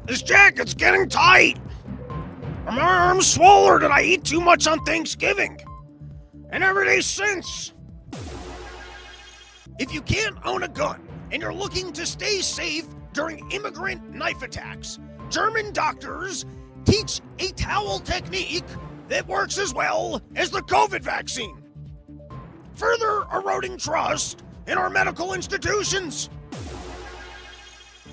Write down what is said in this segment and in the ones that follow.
This jacket's getting tight. My arm's swollen and I eat too much on Thanksgiving. And every day since. If you can't own a gun and you're looking to stay safe during immigrant knife attacks, German doctors teach a towel technique that works as well as the COVID vaccine, further eroding trust in our medical institutions.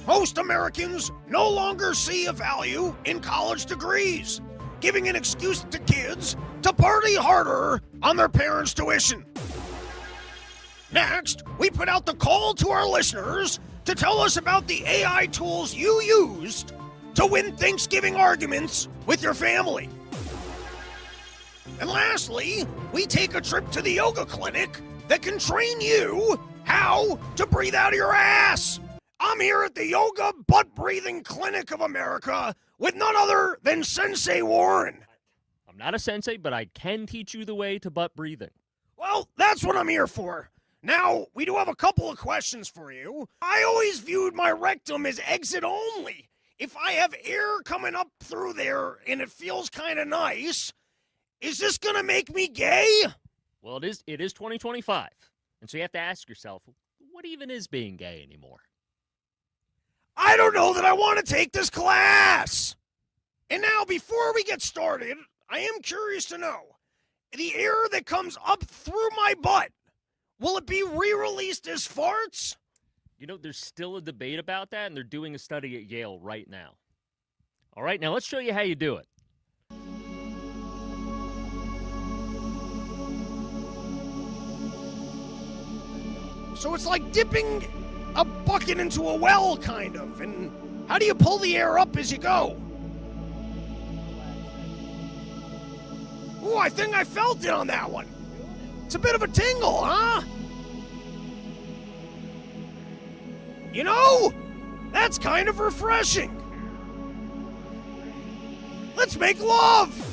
Most Americans no longer see a value in college degrees, giving an excuse to kids to party harder on their parents' tuition. Next, we put out the call to our listeners to tell us about the AI tools you used to win Thanksgiving arguments with your family. And lastly, we take a trip to the yoga clinic that can train you how to breathe out of your ass. I'm here at the Yoga Butt Breathing Clinic of America with none other than Sensei Warren. I'm not a sensei, but I can teach you the way to butt breathing. Well, that's what I'm here for. Now, we do have a couple of questions for you. I always viewed my rectum as exit only. If I have air coming up through there and it feels kind of nice, is this going to make me gay? Well, it is 2025, and so you have to ask yourself, what even is being gay anymore? I don't know that I want to take this class. And now, before we get started, I am curious to know, the air that comes up through my butt, will it be re-released as farts? You know, there's still a debate about that, and they're doing a study at Yale right now. All right, now let's show you how you do it. So it's like dipping a bucket into a well, kind of. And how do you pull the air up as you go? Ooh, I think I felt it on that one. It's a bit of a tingle, huh? You know, that's kind of refreshing. Let's make love.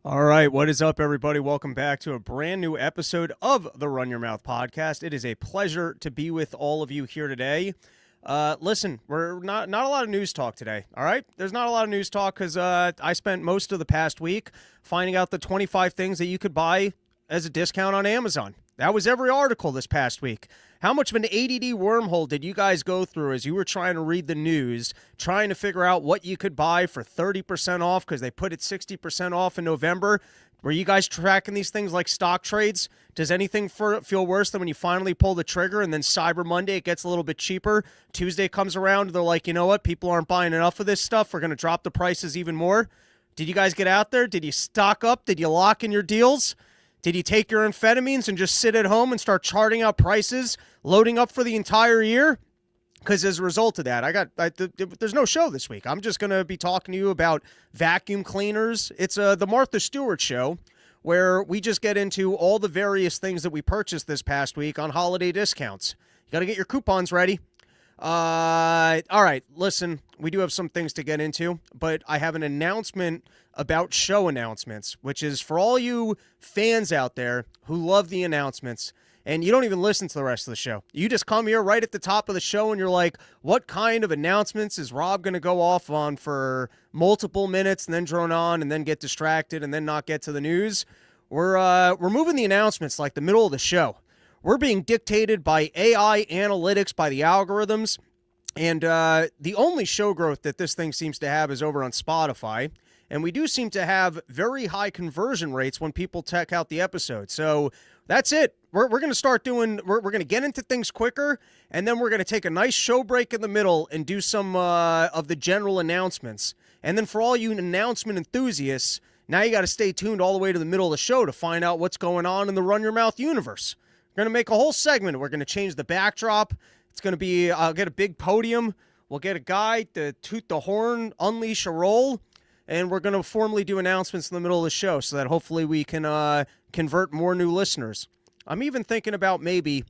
All right, what is up, everybody? Welcome back to a brand new episode of the Run Your Mouth podcast. It is a pleasure to be with all of you here today. Listen, we're not a lot of news talk today, all right? There's not a lot of news talk because I spent most of the past week finding out the 25 things that you could buy as a discount on Amazon. That was every article this past week. How much of an ADD wormhole did you guys go through as you were trying to read the news, trying to figure out what you could buy for 30% off because they put it 60% off in November? Were you guys tracking these things like stock trades? Does anything feel worse than when you finally pull the trigger and then Cyber Monday, it gets a little bit cheaper? Tuesday comes around, they're like, you know what? People aren't buying enough of this stuff. We're going to drop the prices even more. Did you guys get out there? Did you stock up? Did you lock in your deals? Did you take your amphetamines and just sit at home and start charting out prices, loading up for the entire year? Because as a result of that, there's no show this week. I'm just going to be talking to you about vacuum cleaners. It's the Martha Stewart show where we just get into all the various things that we purchased this past week on holiday discounts. You got to get your coupons ready. All right, listen, we do have some things to get into, but I have an announcement about show announcements, which is for all you fans out there who love the announcements, and you don't even listen to the rest of the show. You just come here right at the top of the show, and you're like, what kind of announcements is Rob going to go off on for multiple minutes and then drone on and then get distracted and then not get to the news? We're moving the announcements like the middle of the show. We're being dictated by AI analytics, by the algorithms, and the only show growth that this thing seems to have is over on Spotify, and we do seem to have very high conversion rates when people check out the episode. So that's it. We're going to start doing, we're going to get into things quicker, and then we're going to take a nice show break in the middle and do some of the general announcements. And then for all you announcement enthusiasts, now you got to stay tuned all the way to the middle of the show to find out what's going on in the Run Your Mouth universe. We're going to make a whole segment. We're going to change the backdrop. It's going to be, I'll get a big podium. We'll get a guy to toot the horn, unleash a roll, and we're going to formally do announcements in the middle of the show so that hopefully we can convert more new listeners. I'm even thinking about maybe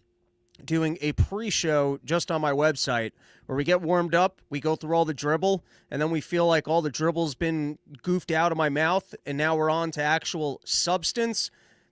doing a pre-show just on my website where we get warmed up, we go through all the dribble, and then we feel like all the dribble's been goofed out of my mouth, and now we're on to actual substance.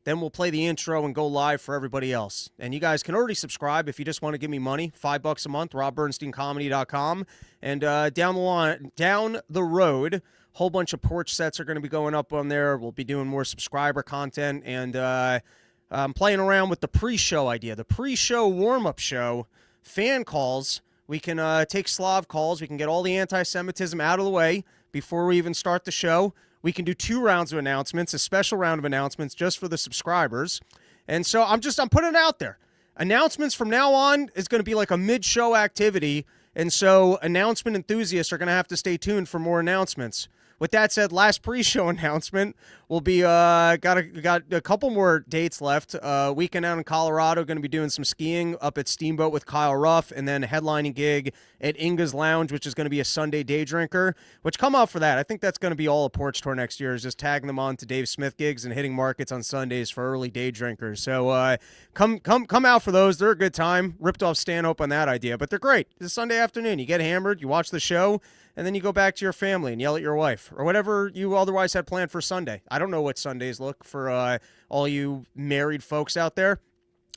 Then we'll play the intro and go live for everybody else. And you guys can already subscribe if you just want to give me money, $5 a month, robbernsteincomedy.com. And down the road, whole bunch of porch sets are going to be going up on there. We'll be doing more subscriber content, and I'm playing around with the pre-show idea, the pre-show warm-up show, fan calls. We can take Slav calls. We can get all the anti-Semitism out of the way before we even start the show. We can do 2 rounds of announcements, a special round of announcements just for the subscribers. And so I'm putting it out there. Announcements from now on is going to be like a mid-show activity. And so announcement enthusiasts are going to have to stay tuned for more announcements. With that said, last pre-show announcement will be got a couple more dates left. Weekend out in Colorado, going to be doing some skiing up at Steamboat with Kyle Ruff, and then a headlining gig at Inga's Lounge, which is going to be a Sunday day drinker. Which, come out for that. I think that's going to be all a Porch Tour next year, is just tagging them on to Dave Smith gigs and hitting markets on Sundays for early day drinkers. So come out for those. They're a good time. Ripped off Stanhope on that idea, but they're great. It's a Sunday afternoon. You get hammered, you watch the show, and then you go back to your family and yell at your wife or whatever you otherwise had planned for Sunday. I don't know what Sundays look for all you married folks out there.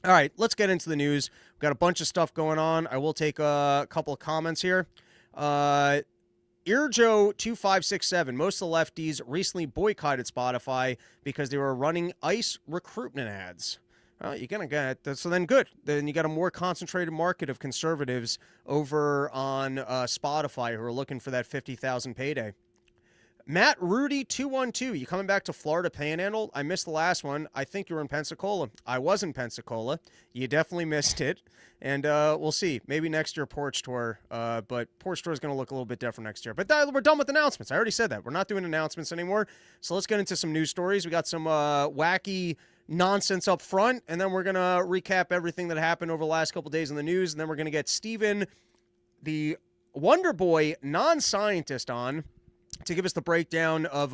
All right, let's get into the news. We've got a bunch of stuff going on. I will take a couple of comments here. Earjo2567, most of the lefties recently boycotted Spotify because they were running ICE recruitment ads. Well, you're going to get that. So then good. Then you got a more concentrated market of conservatives over on Spotify who are looking for that 50,000 payday. Matt Rudy 212, you coming back to Florida Panhandle? I missed the last one. I think you were in Pensacola. I was in Pensacola. You definitely missed it. And we'll see. Maybe next year Porch Tour. But Porch Tour is going to look a little bit different next year. But we're done with announcements. I already said that. We're not doing announcements anymore. So let's get into some news stories. We got some wacky nonsense up front, and then we're going to recap everything that happened over the last couple days in the news, and then we're going to get Steven the Wonderboy, non-scientist, on to give us the breakdown of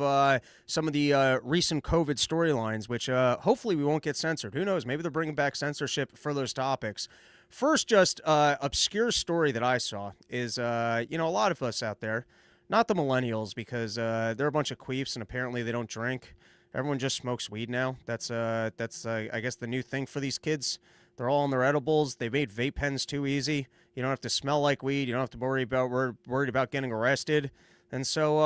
some of the recent COVID storylines, which hopefully we won't get censored. Who knows? Maybe they're bringing back censorship for those topics. First, just obscure story that I saw is, a lot of us out there, not the millennials, because they're a bunch of queefs and apparently they don't drink. Everyone just smokes weed now. That's I guess, the new thing for these kids. They're all on their edibles. They made vape pens too easy. You don't have to smell like weed. You don't have to worried about getting arrested. And so,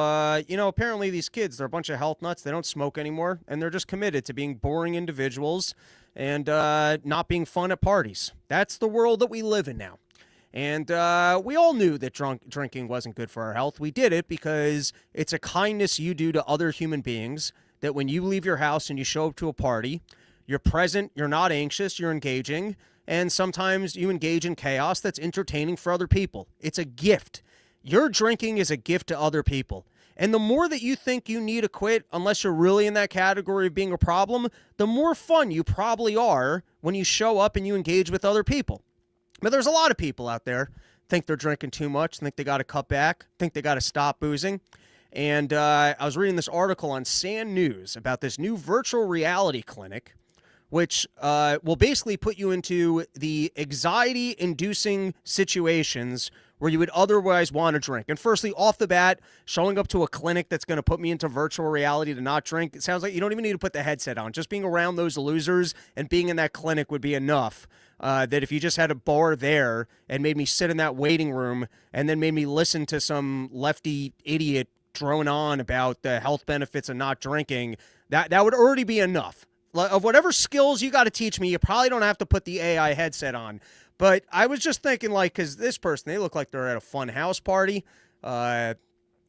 apparently these kids, they're a bunch of health nuts. They don't smoke anymore, and they're just committed to being boring individuals and not being fun at parties. That's the world that we live in now. And we all knew that drinking wasn't good for our health. We did it because it's a kindness you do to other human beings, that when you leave your house and you show up to a party, you're present, you're not anxious, you're engaging, and sometimes you engage in chaos that's entertaining for other people. It's a gift. Your drinking is a gift to other people. And the more that you think you need to quit, unless you're really in that category of being a problem, the more fun you probably are when you show up and you engage with other people. But there's a lot of people out there think they're drinking too much, think they got to cut back, think they got to stop boozing. And I was reading this article on Sand News about this new virtual reality clinic, which will basically put you into the anxiety-inducing situations where you would otherwise want to drink. And firstly, off the bat, showing up to a clinic that's going to put me into virtual reality to not drink, it sounds like you don't even need to put the headset on. Just being around those losers and being in that clinic would be enough. That if you just had a bar there and made me sit in that waiting room and then made me listen to some lefty idiot drone on about the health benefits of not drinking, that would already be enough. Of whatever skills you got to teach me, you probably don't have to put the AI headset on. But I was just thinking, because this person, they look like they're at a fun house party,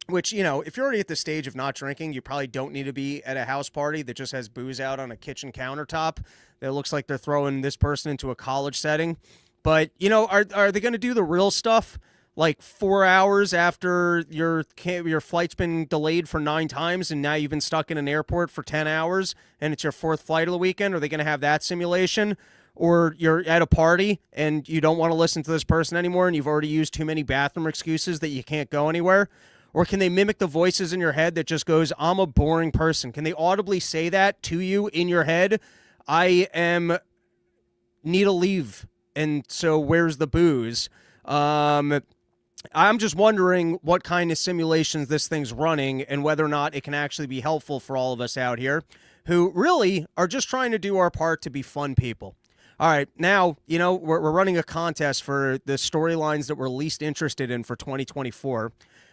which, if you're already at the stage of not drinking, you probably don't need to be at a house party that just has booze out on a kitchen countertop that looks like they're throwing this person into a college setting. But, are they going to do the real stuff? Like 4 hours after your flight's been delayed for 9 times and now you've been stuck in an airport for 10 hours and it's your 4th flight of the weekend? Are they going to have that simulation? Or you're at a party and you don't want to listen to this person anymore and you've already used too many bathroom excuses that you can't go anywhere? Or can they mimic the voices in your head that just goes, I'm a boring person? Can they audibly say that to you in your head? Need to leave, and so where's the booze? I'm just wondering what kind of simulations this thing's running and whether or not it can actually be helpful for all of us out here who really are just trying to do our part to be fun people. All right, now, you know, we're running a contest for the storylines that we're least interested in for 2024.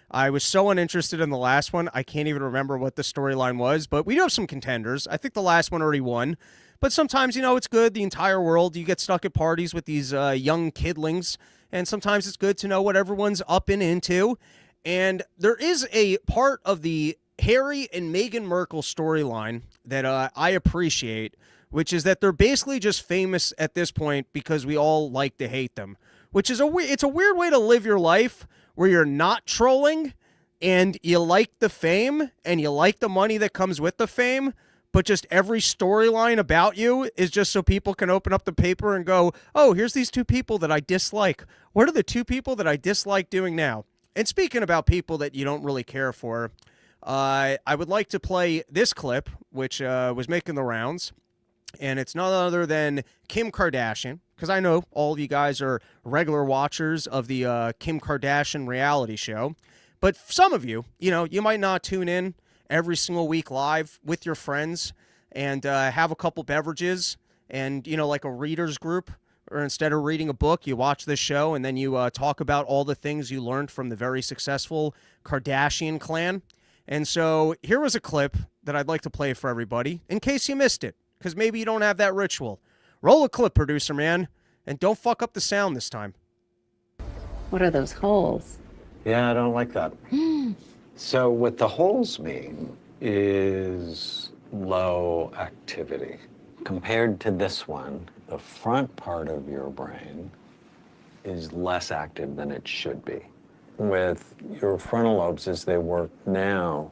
I was so uninterested in the last one, I can't even remember what the storyline was, but we do have some contenders. I think the last one already won. But sometimes, you know, it's good, the entire world, you get stuck at parties with these young kidlings, and sometimes it's good to know what everyone's up and into. And there is a part of the Harry and Meghan Markle storyline that I appreciate, which is that they're basically just famous at this point because we all like to hate them, which is it's a weird way to live your life where you're not trolling and you like the fame and you like the money that comes with the fame, but just every storyline about you is just so people can open up the paper and go, oh, here's these two people that I dislike. What are the two people that I dislike doing now? And speaking about people that you don't really care for, I would like to play this clip, which was making the rounds, and it's none other than Kim Kardashian, because I know all of you guys are regular watchers of the Kim Kardashian reality show, but some of you, you know, you might not tune in every single week live with your friends and have a couple beverages and, you know, like a readers group, or instead of reading a book, you watch this show and then you talk about all the things you learned from the very successful Kardashian clan. And so here was a clip that I'd like to play for everybody in case you missed it, because maybe you don't have that ritual. Roll a clip, producer man, and don't fuck up the sound this time. What are those holes? Yeah, I don't like that. So what the holes mean is low activity. Compared to this one, the front part of your brain is less active than it should be. With your frontal lobes as they work now,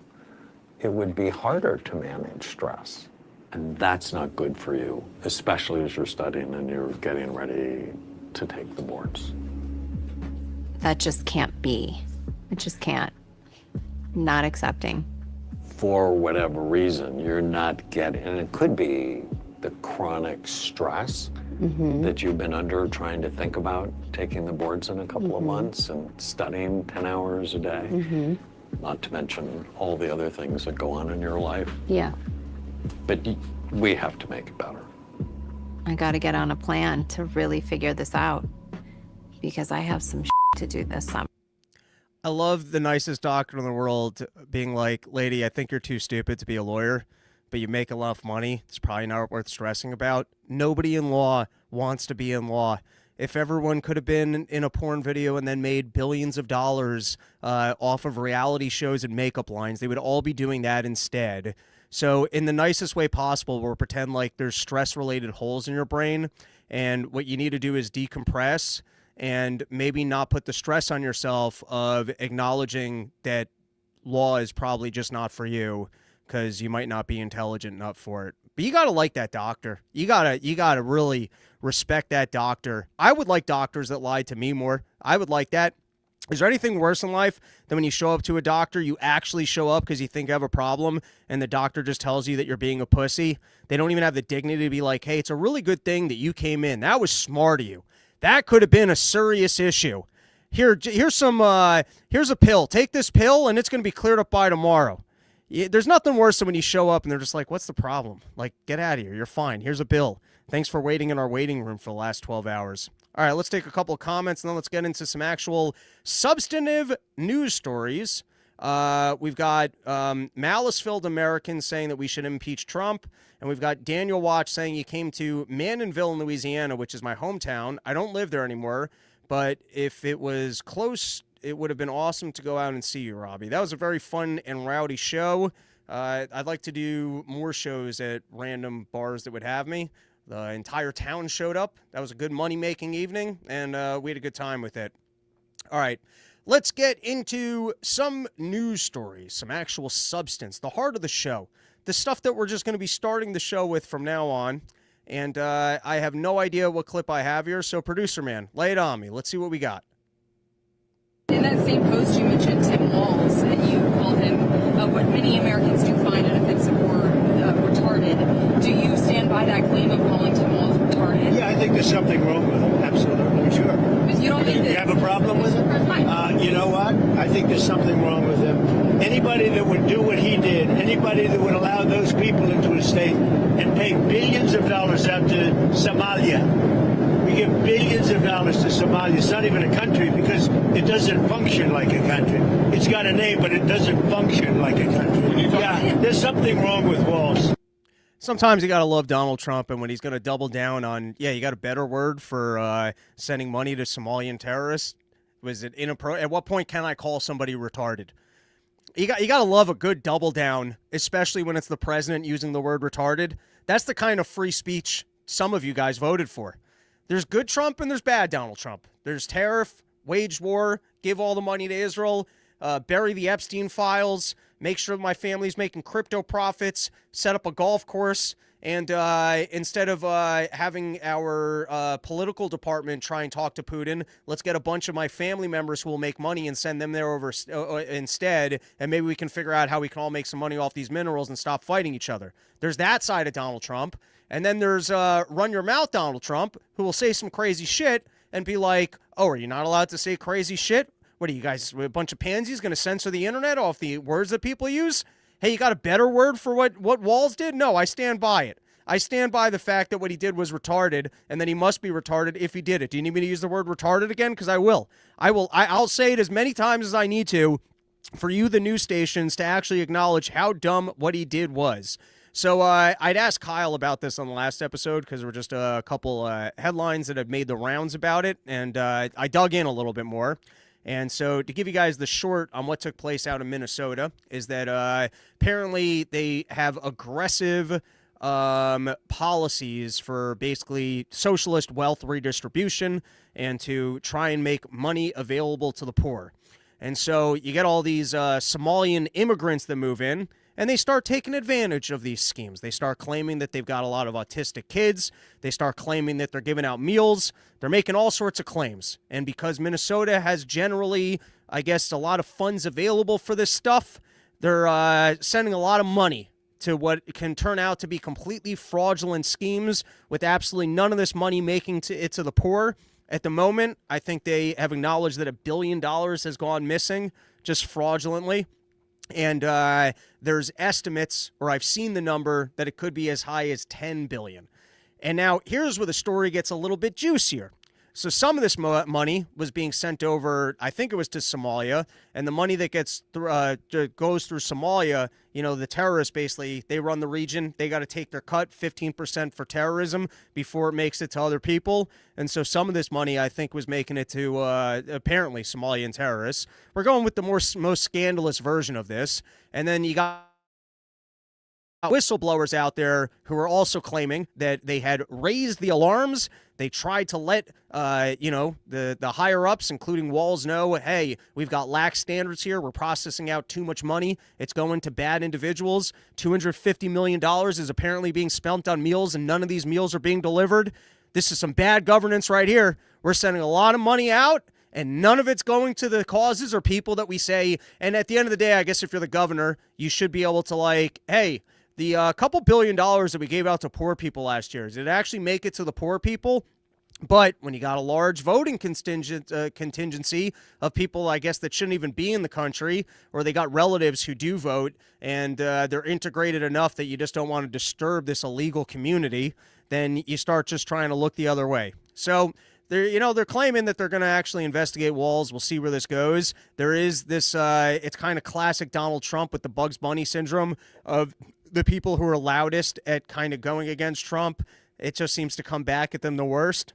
it would be harder to manage stress. And that's not good for you, especially as you're studying and you're getting ready to take the boards. That just can't be. It just can't. Not accepting. For whatever reason, you're not getting, and it could be the chronic stress that you've been under trying to think about taking the boards in a couple of months and studying 10 hours a day, not to mention all the other things that go on in your life. Yeah. But we have to make it better. I got to get on a plan to really figure this out because I have some to do this summer. I love the nicest doctor in the world being like, lady, I think you're too stupid to be a lawyer, but you make enough money. It's probably not worth stressing about. Nobody in law wants to be in law. If everyone could have been in a porn video and then made billions of dollars off of reality shows and makeup lines, they would all be doing that instead. So in the nicest way possible, we'll pretend like there's stress-related holes in your brain, and what you need to do is decompress and maybe not put the stress on yourself of acknowledging that law is probably just not for you because you might not be intelligent enough for it. But you got to like that doctor. You gotta really respect that doctor. I would like doctors that lied to me more. I would like that. Is there anything worse in life than when you show up to a doctor, you actually show up because you think you have a problem, and the doctor just tells you that you're being a pussy? They don't even have the dignity to be like, hey, it's a really good thing that you came in. That was smart of you. That could have been a serious issue. Here's a pill. Take this pill, and it's going to be cleared up by tomorrow. There's nothing worse than when you show up and they're just like, what's the problem? Like, get out of here. You're fine. Here's a bill. Thanks for waiting in our waiting room for the last 12 hours. All right, let's take a couple of comments, and then let's get into some actual substantive news stories. We've got malice-filled Americans saying that we should impeach Trump, and we've got Daniel Watch saying he came to Mandeville in Louisiana, which is my hometown. I don't live there anymore, but if it was close, it would have been awesome to go out and see you, Robbie. That was a very fun and rowdy show. I'd like to do more shows at random bars that would have me. The entire town showed up. That was a good money-making evening, and we had a good time with it. All right, let's get into some news stories, some actual substance, the heart of the show, the stuff that we're just going to be starting the show with from now on. And I have no idea what clip I have here, so producer man, lay it on me. Let's see what we got. In that same post, you mentioned Tim Walz, and you called him what many Americans do find inoffensive or retarded. Do you stand by that claim of calling Tim Walz retarded? Yeah, I think there's something wrong with him. Absolutely, sure. But you don't think that you have a problem with it? what? I think there's something wrong with him. Anybody that would do what he did, anybody that would allow those people into his state and pay billions of dollars out to Somalia. We give billions of dollars to Somalia. It's not even a country because it doesn't function like a country. It's got a name, but it doesn't function like a country. Yeah, there's something wrong with Walls. Sometimes you got to love Donald Trump, and when he's going to double down on, you got a better word for sending money to Somalian terrorists? Was it inappropriate? At what point can I call somebody retarded? You got to love a good double down, especially when it's the president using the word retarded. That's the kind of free speech some of you guys voted for. There's good Trump and there's bad Donald Trump. There's tariff, wage war, give all the money to Israel, bury the Epstein files, make sure my family's making crypto profits, set up a golf course, and instead of having our political department try and talk to Putin, let's get a bunch of my family members who will make money and send them there over instead, and maybe we can figure out how we can all make some money off these minerals and stop fighting each other. There's that side of Donald Trump. And then there's Run Your Mouth Donald Trump, who will say some crazy shit and be like, oh, are you not allowed to say crazy shit? What are you guys, a bunch of pansies going to censor the internet off the words that people use? Hey, you got a better word for what Walls did? No, I stand by it. I stand by the fact that what he did was retarded, and then he must be retarded if he did it. Do you need me to use the word retarded again? Because I will. I'll say it as many times as I need to for you, the news stations, to actually acknowledge how dumb what he did was. So I'd asked Kyle about this on the last episode because there were just a couple headlines that had made the rounds about it, and I dug in a little bit more. And so to give you guys the short on what took place out in Minnesota is that apparently they have aggressive policies for basically socialist wealth redistribution and to try and make money available to the poor. And so you get all these Somalian immigrants that move in, and they start taking advantage of these schemes. They start claiming that they've got a lot of autistic kids. They start claiming that they're giving out meals. They're making all sorts of claims. And because Minnesota has generally, I guess, a lot of funds available for this stuff, they're sending a lot of money to what can turn out to be completely fraudulent schemes with absolutely none of this money making it to the poor. At the moment, I think they have acknowledged that $1 billion has gone missing just fraudulently. And there's estimates, or I've seen the number, that it could be as high as $10 billion. And now here's where the story gets a little bit juicier. So some of this money was being sent over, I think it was to Somalia, and the money that goes through Somalia, the terrorists basically, they run the region. They got to take their cut, 15% for terrorism before it makes it to other people. And so some of this money, I think, was making it to apparently Somalian terrorists. We're going with the most scandalous version of this. And then you got whistleblowers out there who are also claiming that they had raised the alarms. They tried to let, the higher-ups, including Walls, know, hey, we've got lax standards here. We're processing out too much money. It's going to bad individuals. $250 million is apparently being spent on meals, and none of these meals are being delivered. This is some bad governance right here. We're sending a lot of money out, and none of it's going to the causes or people that we say. And at the end of the day, I guess if you're the governor, you should be able to, hey, the couple $1 billion that we gave out to poor people last year, did it actually make it to the poor people? But when you got a large voting contingency of people, I guess, that shouldn't even be in the country, or they got relatives who do vote, and they're integrated enough that you just don't want to disturb this illegal community, then you start just trying to look the other way. So they're claiming that they're going to actually investigate Walls. We'll see where this goes. There is this, it's kind of classic Donald Trump with the Bugs Bunny syndrome of the people who are loudest at kind of going against Trump. It just seems to come back at them the worst.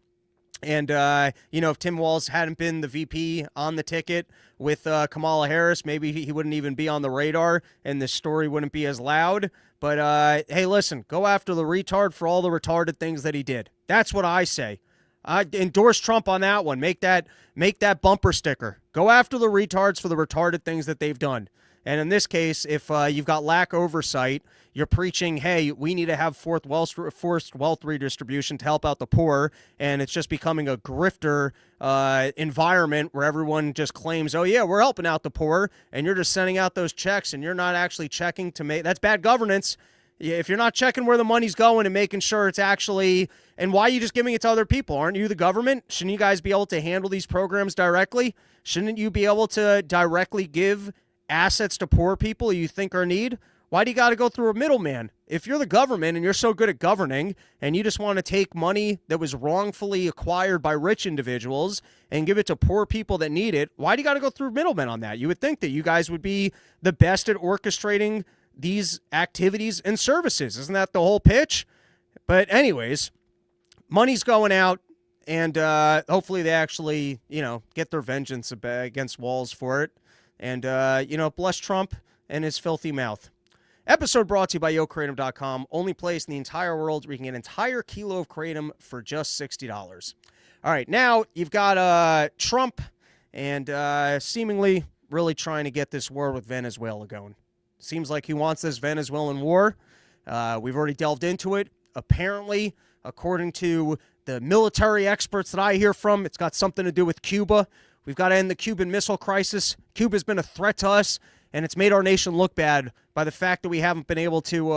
And, if Tim Walz hadn't been the VP on the ticket with Kamala Harris, maybe he wouldn't even be on the radar and this story wouldn't be as loud. But, hey, listen, go after the retard for all the retarded things that he did. That's what I say. I endorse Trump on that one. Make that bumper sticker. Go after the retards for the retarded things that they've done. And in this case, if you've got lack oversight, you're preaching, hey, we need to have forced wealth redistribution to help out the poor, and it's just becoming a grifter environment where everyone just claims, oh, yeah, we're helping out the poor, and you're just sending out those checks, and you're not actually checking to make – that's bad governance. If you're not checking where the money's going and making sure it's actually, and why are you just giving it to other people? Aren't you the government? Shouldn't you guys be able to handle these programs directly? Shouldn't you be able to directly give assets to poor people you think are in need? Why do you got to go through a middleman? If you're the government and you're so good at governing and you just want to take money that was wrongfully acquired by rich individuals and give it to poor people that need it, why do you got to go through middlemen on that? You would think that you guys would be the best at orchestrating these activities and services. Isn't that the whole pitch? But anyways, money's going out, and hopefully they actually, get their vengeance against Walls for it. And, bless Trump and his filthy mouth. Episode brought to you by YOKRATOM.com, only place in the entire world where you can get an entire kilo of kratom for just $60. All right, now you've got Trump and seemingly really trying to get this war with Venezuela going. Seems like he wants this Venezuelan war. We've already delved into it. Apparently, according to the military experts that I hear from, it's got something to do with Cuba. We've got to end the Cuban Missile Crisis. Cuba's been a threat to us, and it's made our nation look bad by the fact that we haven't been able to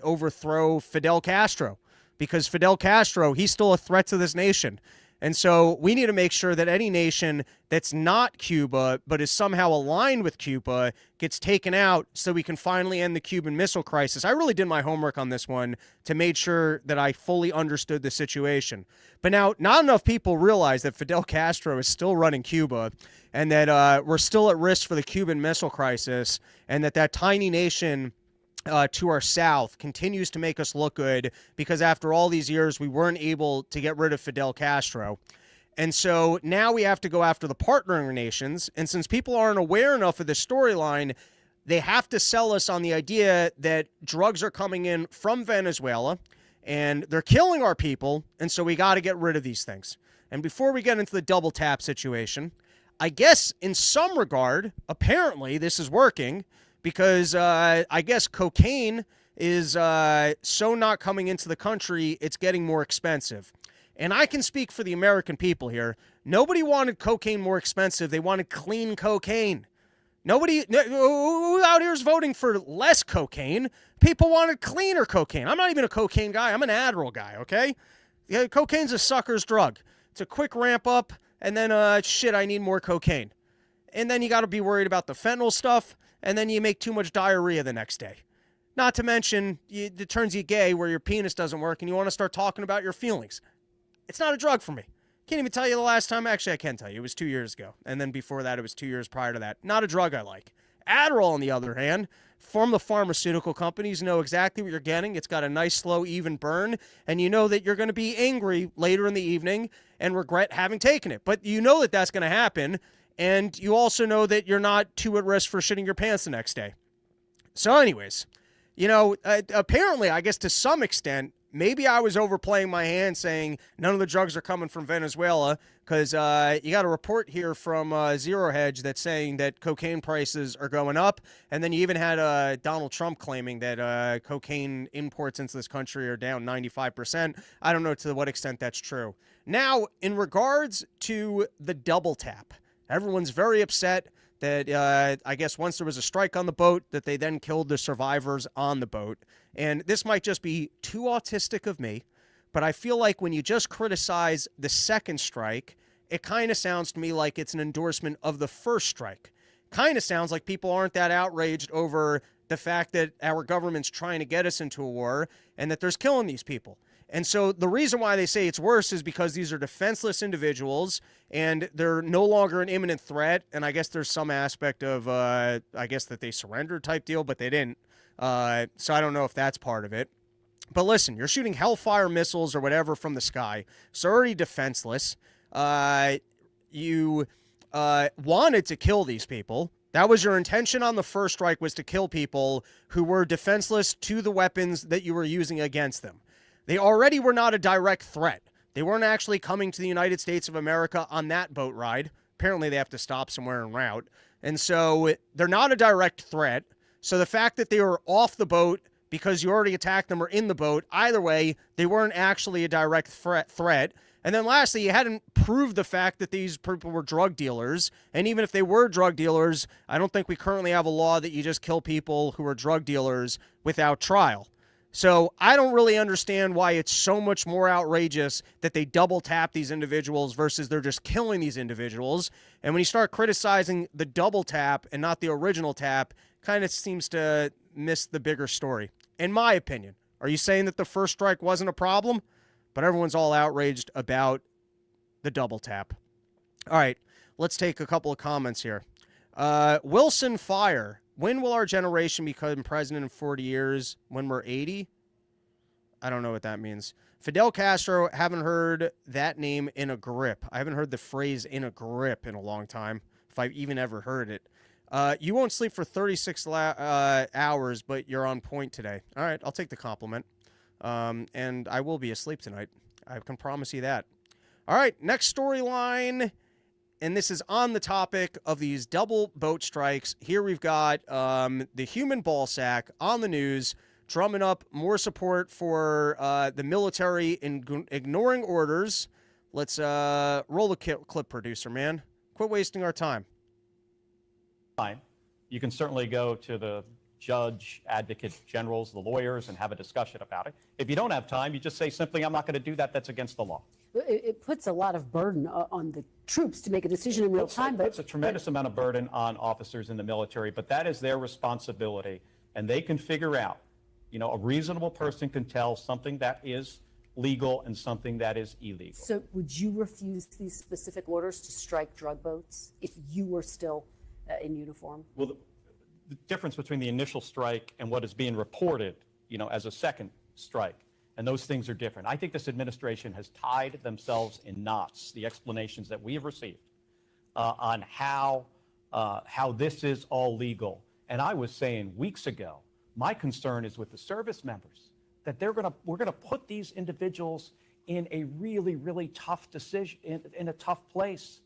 overthrow Fidel Castro. Because Fidel Castro, he's still a threat to this nation. And so we need to make sure that any nation that's not Cuba but is somehow aligned with Cuba gets taken out so we can finally end the Cuban Missile Crisis. I really did my homework on this one to make sure that I fully understood the situation. But now, not enough people realize that Fidel Castro is still running Cuba and that we're still at risk for the Cuban Missile Crisis, and that tiny nation to our south continues to make us look good because after all these years, we weren't able to get rid of Fidel Castro. And so now we have to go after the partnering nations. And since people aren't aware enough of this storyline, they have to sell us on the idea that drugs are coming in from Venezuela and they're killing our people. And so we got to get rid of these things. And before we get into the double tap situation, I guess in some regard, apparently this is working, because I guess cocaine is so not coming into the country, it's getting more expensive. And I can speak for the American people here. Nobody wanted cocaine more expensive. They wanted clean cocaine. Nobody who out here is voting for less cocaine. People wanted cleaner cocaine. I'm not even a cocaine guy. I'm an Adderall guy, okay? Yeah, cocaine's a sucker's drug. It's a quick ramp up, and then, shit, I need more cocaine. And then you got to be worried about the fentanyl stuff, and then you make too much diarrhea the next day. Not to mention, it turns you gay where your penis doesn't work and you want to start talking about your feelings. It's not a drug for me. Can't even tell you the last time. Actually, I can tell you. It was 2 years ago. And then before that, it was 2 years prior to that. Not a drug I like. Adderall, on the other hand, from the pharmaceutical companies, know exactly what you're getting. It's got a nice, slow, even burn. And you know that you're going to be angry later in the evening and regret having taken it. But you know that that's going to happen. And you also know that you're not too at risk for shitting your pants the next day. So anyways, apparently, I guess to some extent, maybe I was overplaying my hand saying none of the drugs are coming from Venezuela because you got a report here from Zero Hedge that's saying that cocaine prices are going up. And then you even had Donald Trump claiming that cocaine imports into this country are down 95%. I don't know to what extent that's true. Now, in regards to the double tap, everyone's very upset that I guess once there was a strike on the boat, that they then killed the survivors on the boat. And this might just be too autistic of me, but I feel like when you just criticize the second strike, it kind of sounds to me like it's an endorsement of the first strike. Kind of sounds like people aren't that outraged over the fact that our government's trying to get us into a war and that there's killing these people. And so the reason why they say it's worse is because these are defenseless individuals and they're no longer an imminent threat. And I guess there's some aspect of, I guess that they surrendered type deal, but they didn't. So I don't know if that's part of it. But listen, you're shooting Hellfire missiles or whatever from the sky. So already defenseless. You wanted to kill these people. That was your intention on the first strike, was to kill people who were defenseless to the weapons that you were using against them. They already were not a direct threat. They weren't actually coming to the United States of America on that boat ride. Apparently they have to stop somewhere en route. And so they're not a direct threat. So the fact that they were off the boat because you already attacked them or in the boat, either way, they weren't actually a direct threat. And then lastly, you hadn't proved the fact that these people were drug dealers. And even if they were drug dealers, I don't think we currently have a law that you just kill people who are drug dealers without trial. So I don't really understand why it's so much more outrageous that they double tap these individuals versus they're just killing these individuals. And when you start criticizing the double tap and not the original tap, kind of seems to miss the bigger story, in my opinion. Are you saying that the first strike wasn't a problem? But everyone's all outraged about the double tap. All right, let's take a couple of comments here. Wilson Fire. When will our generation become president in 40 years? When we're 80? I don't know what that means. Fidel Castro, haven't heard that name in a grip. I haven't heard the phrase in a grip in a long time, if I've even ever heard it. You won't sleep for 36 hours, but you're on point today. All right, I'll take the compliment. And I will be asleep tonight. I can promise you that. All right, next storyline. And this is on the topic of these double boat strikes. Here we've got the human ball sack on the news, drumming up more support for the military in ignoring orders. Let's roll the clip, producer, man. Quit wasting our time. You can certainly go to the judge, advocate generals, the lawyers, and have a discussion about it. If you don't have time, you just say simply, I'm not going to do that. That's against the law. It puts a lot of burden on the troops to make a decision in real time. But it's a tremendous amount of burden on officers in the military, but that is their responsibility, and they can figure out, a reasonable person can tell something that is legal and something that is illegal. So would you refuse these specific orders to strike drug boats if you were still in uniform? Well, the difference between the initial strike and what is being reported, as a second strike, and those things are different. I think this administration has tied themselves in knots, the explanations that we have received on how this is all legal. And I was saying weeks ago, my concern is with the service members, that we're gonna put these individuals in a really, really tough decision, in a tough place.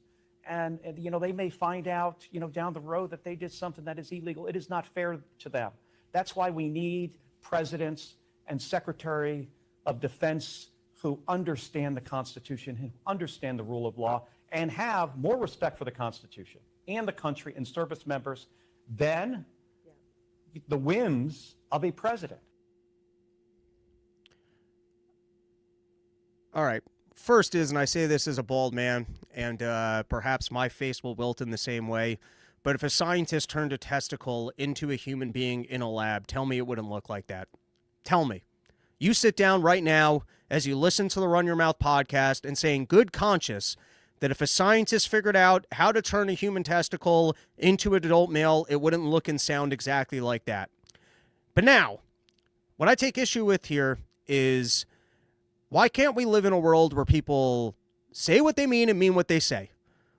And they may find out, down the road that they did something that is illegal. It is not fair to them. That's why we need presidents and Secretary of Defense who understand the Constitution, who understand the rule of law, and have more respect for the Constitution and the country and service members than the whims of a president. All right. First is, and I say this as a bald man, and perhaps my face will wilt in the same way, but if a scientist turned a testicle into a human being in a lab, tell me it wouldn't look like that. Tell me. You sit down right now as you listen to the Run Your Mouth podcast and say in good conscience that if a scientist figured out how to turn a human testicle into an adult male, it wouldn't look and sound exactly like that. But now, what I take issue with here is, why can't we live in a world where people say what they mean and mean what they say?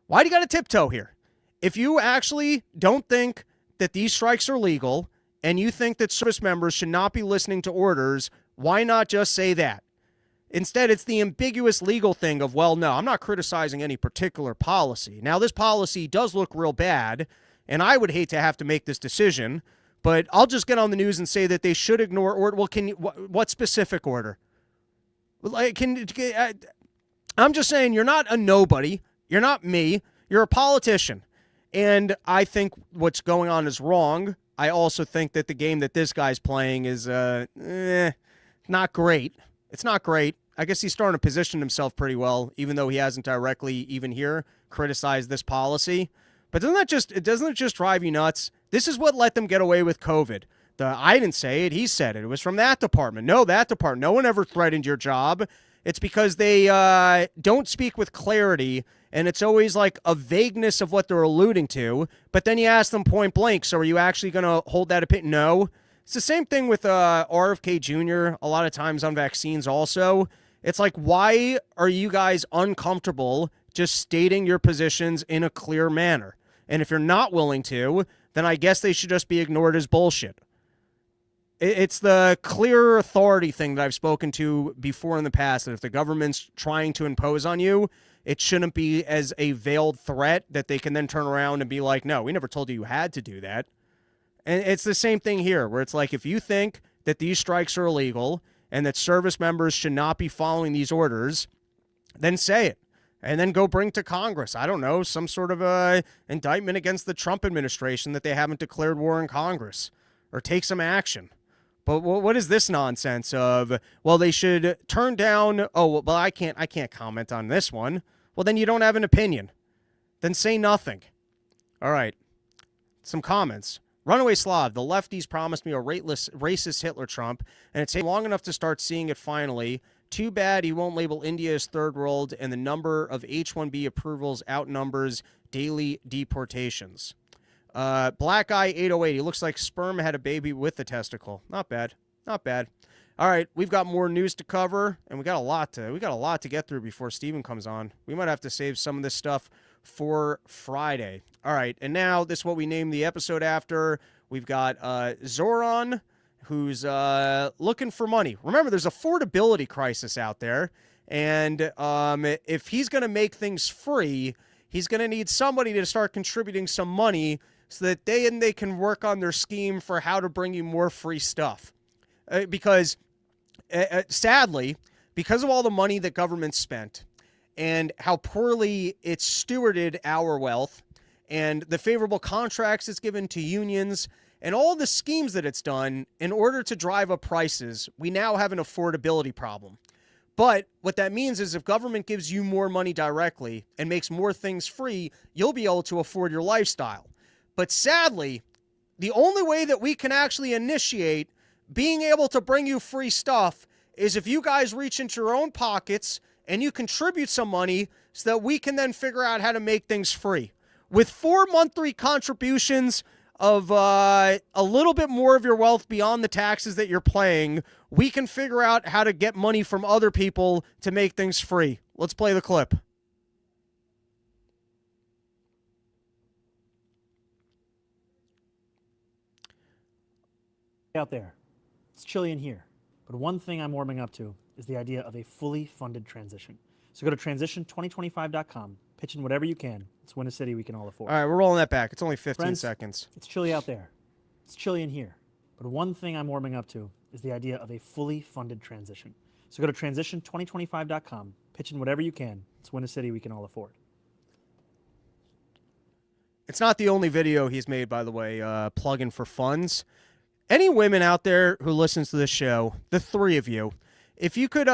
Why do you got to tiptoe here? If you actually don't think that these strikes are legal and you think that service members should not be listening to orders, why not just say that? Instead, it's the ambiguous legal thing of, well, no, I'm not criticizing any particular policy. Now, this policy does look real bad, and I would hate to have to make this decision, but I'll just get on the news and say that they should ignore order. Well, can you, what specific order? Like, I'm just saying, you're not a nobody. You're not me. You're a politician. And I think what's going on is wrong. I also think that the game that this guy's playing is not great. It's not great. I guess he's starting to position himself pretty well, even though he hasn't directly even here criticized this policy. But doesn't it just drive you nuts? This is what let them get away with COVID. I didn't say it. He said it. It was from that department. No, that department. No one ever threatened your job. It's because they don't speak with clarity, and it's always like a vagueness of what they're alluding to. But then you ask them point blank, so are you actually going to hold that opinion? No. It's the same thing with RFK Jr. a lot of times on vaccines also. It's like, why are you guys uncomfortable just stating your positions in a clear manner? And if you're not willing to, then I guess they should just be ignored as bullshit. It's the clear authority thing that I've spoken to before in the past, that if the government's trying to impose on you, it shouldn't be as a veiled threat that they can then turn around and be like, no, we never told you you had to do that. And it's the same thing here, where it's like, if you think that these strikes are illegal and that service members should not be following these orders, then say it. And then go bring to Congress, I don't know, some sort of indictment against the Trump administration that they haven't declared war in Congress, or take some action. But what is this nonsense of, well, they should turn down, oh, well, I can't comment on this one. Well, then you don't have an opinion. Then say nothing. All right. Some comments. Runaway Slav, the lefties promised me a racist Hitler Trump, and it's taken long enough to start seeing it finally. Too bad he won't label India as third world, and the number of H-1B approvals outnumbers daily deportations. Black Eye 808, he looks like sperm had a baby with a testicle. Not bad. Not bad. All right, we've got more news to cover, and we got a lot to get through before Steven comes on. We might have to save some of this stuff for Friday. All right, and now this is what we named the episode after. We've got Zoran, who's looking for money. Remember, there's affordability crisis out there, and if he's going to make things free, he's going to need somebody to start contributing some money so that they can work on their scheme for how to bring you more free stuff. Because, sadly, because of all the money that government spent and how poorly it's stewarded our wealth and the favorable contracts it's given to unions and all the schemes that it's done in order to drive up prices, we now have an affordability problem. But what that means is if government gives you more money directly and makes more things free, you'll be able to afford your lifestyle. But sadly, the only way that we can actually initiate being able to bring you free stuff is if you guys reach into your own pockets and you contribute some money so that we can then figure out how to make things free. With 4 monthly contributions of a little bit more of your wealth beyond the taxes that you're paying, we can figure out how to get money from other people to make things free. Let's play the clip. Out there. It's chilly in here. But one thing I'm warming up to is the idea of a fully funded transition. So go to transition2025.com, pitch in whatever you can. Let's win a city we can all afford. All right, we're rolling that back. It's only 15 Friends, seconds. It's chilly out there. It's chilly in here. But one thing I'm warming up to is the idea of a fully funded transition. So go to transition2025.com, pitch in whatever you can. Let's win a city we can all afford. It's not the only video he's made, by the way, plugging for funds. Any women out there who listens to this show, the three of you, if you could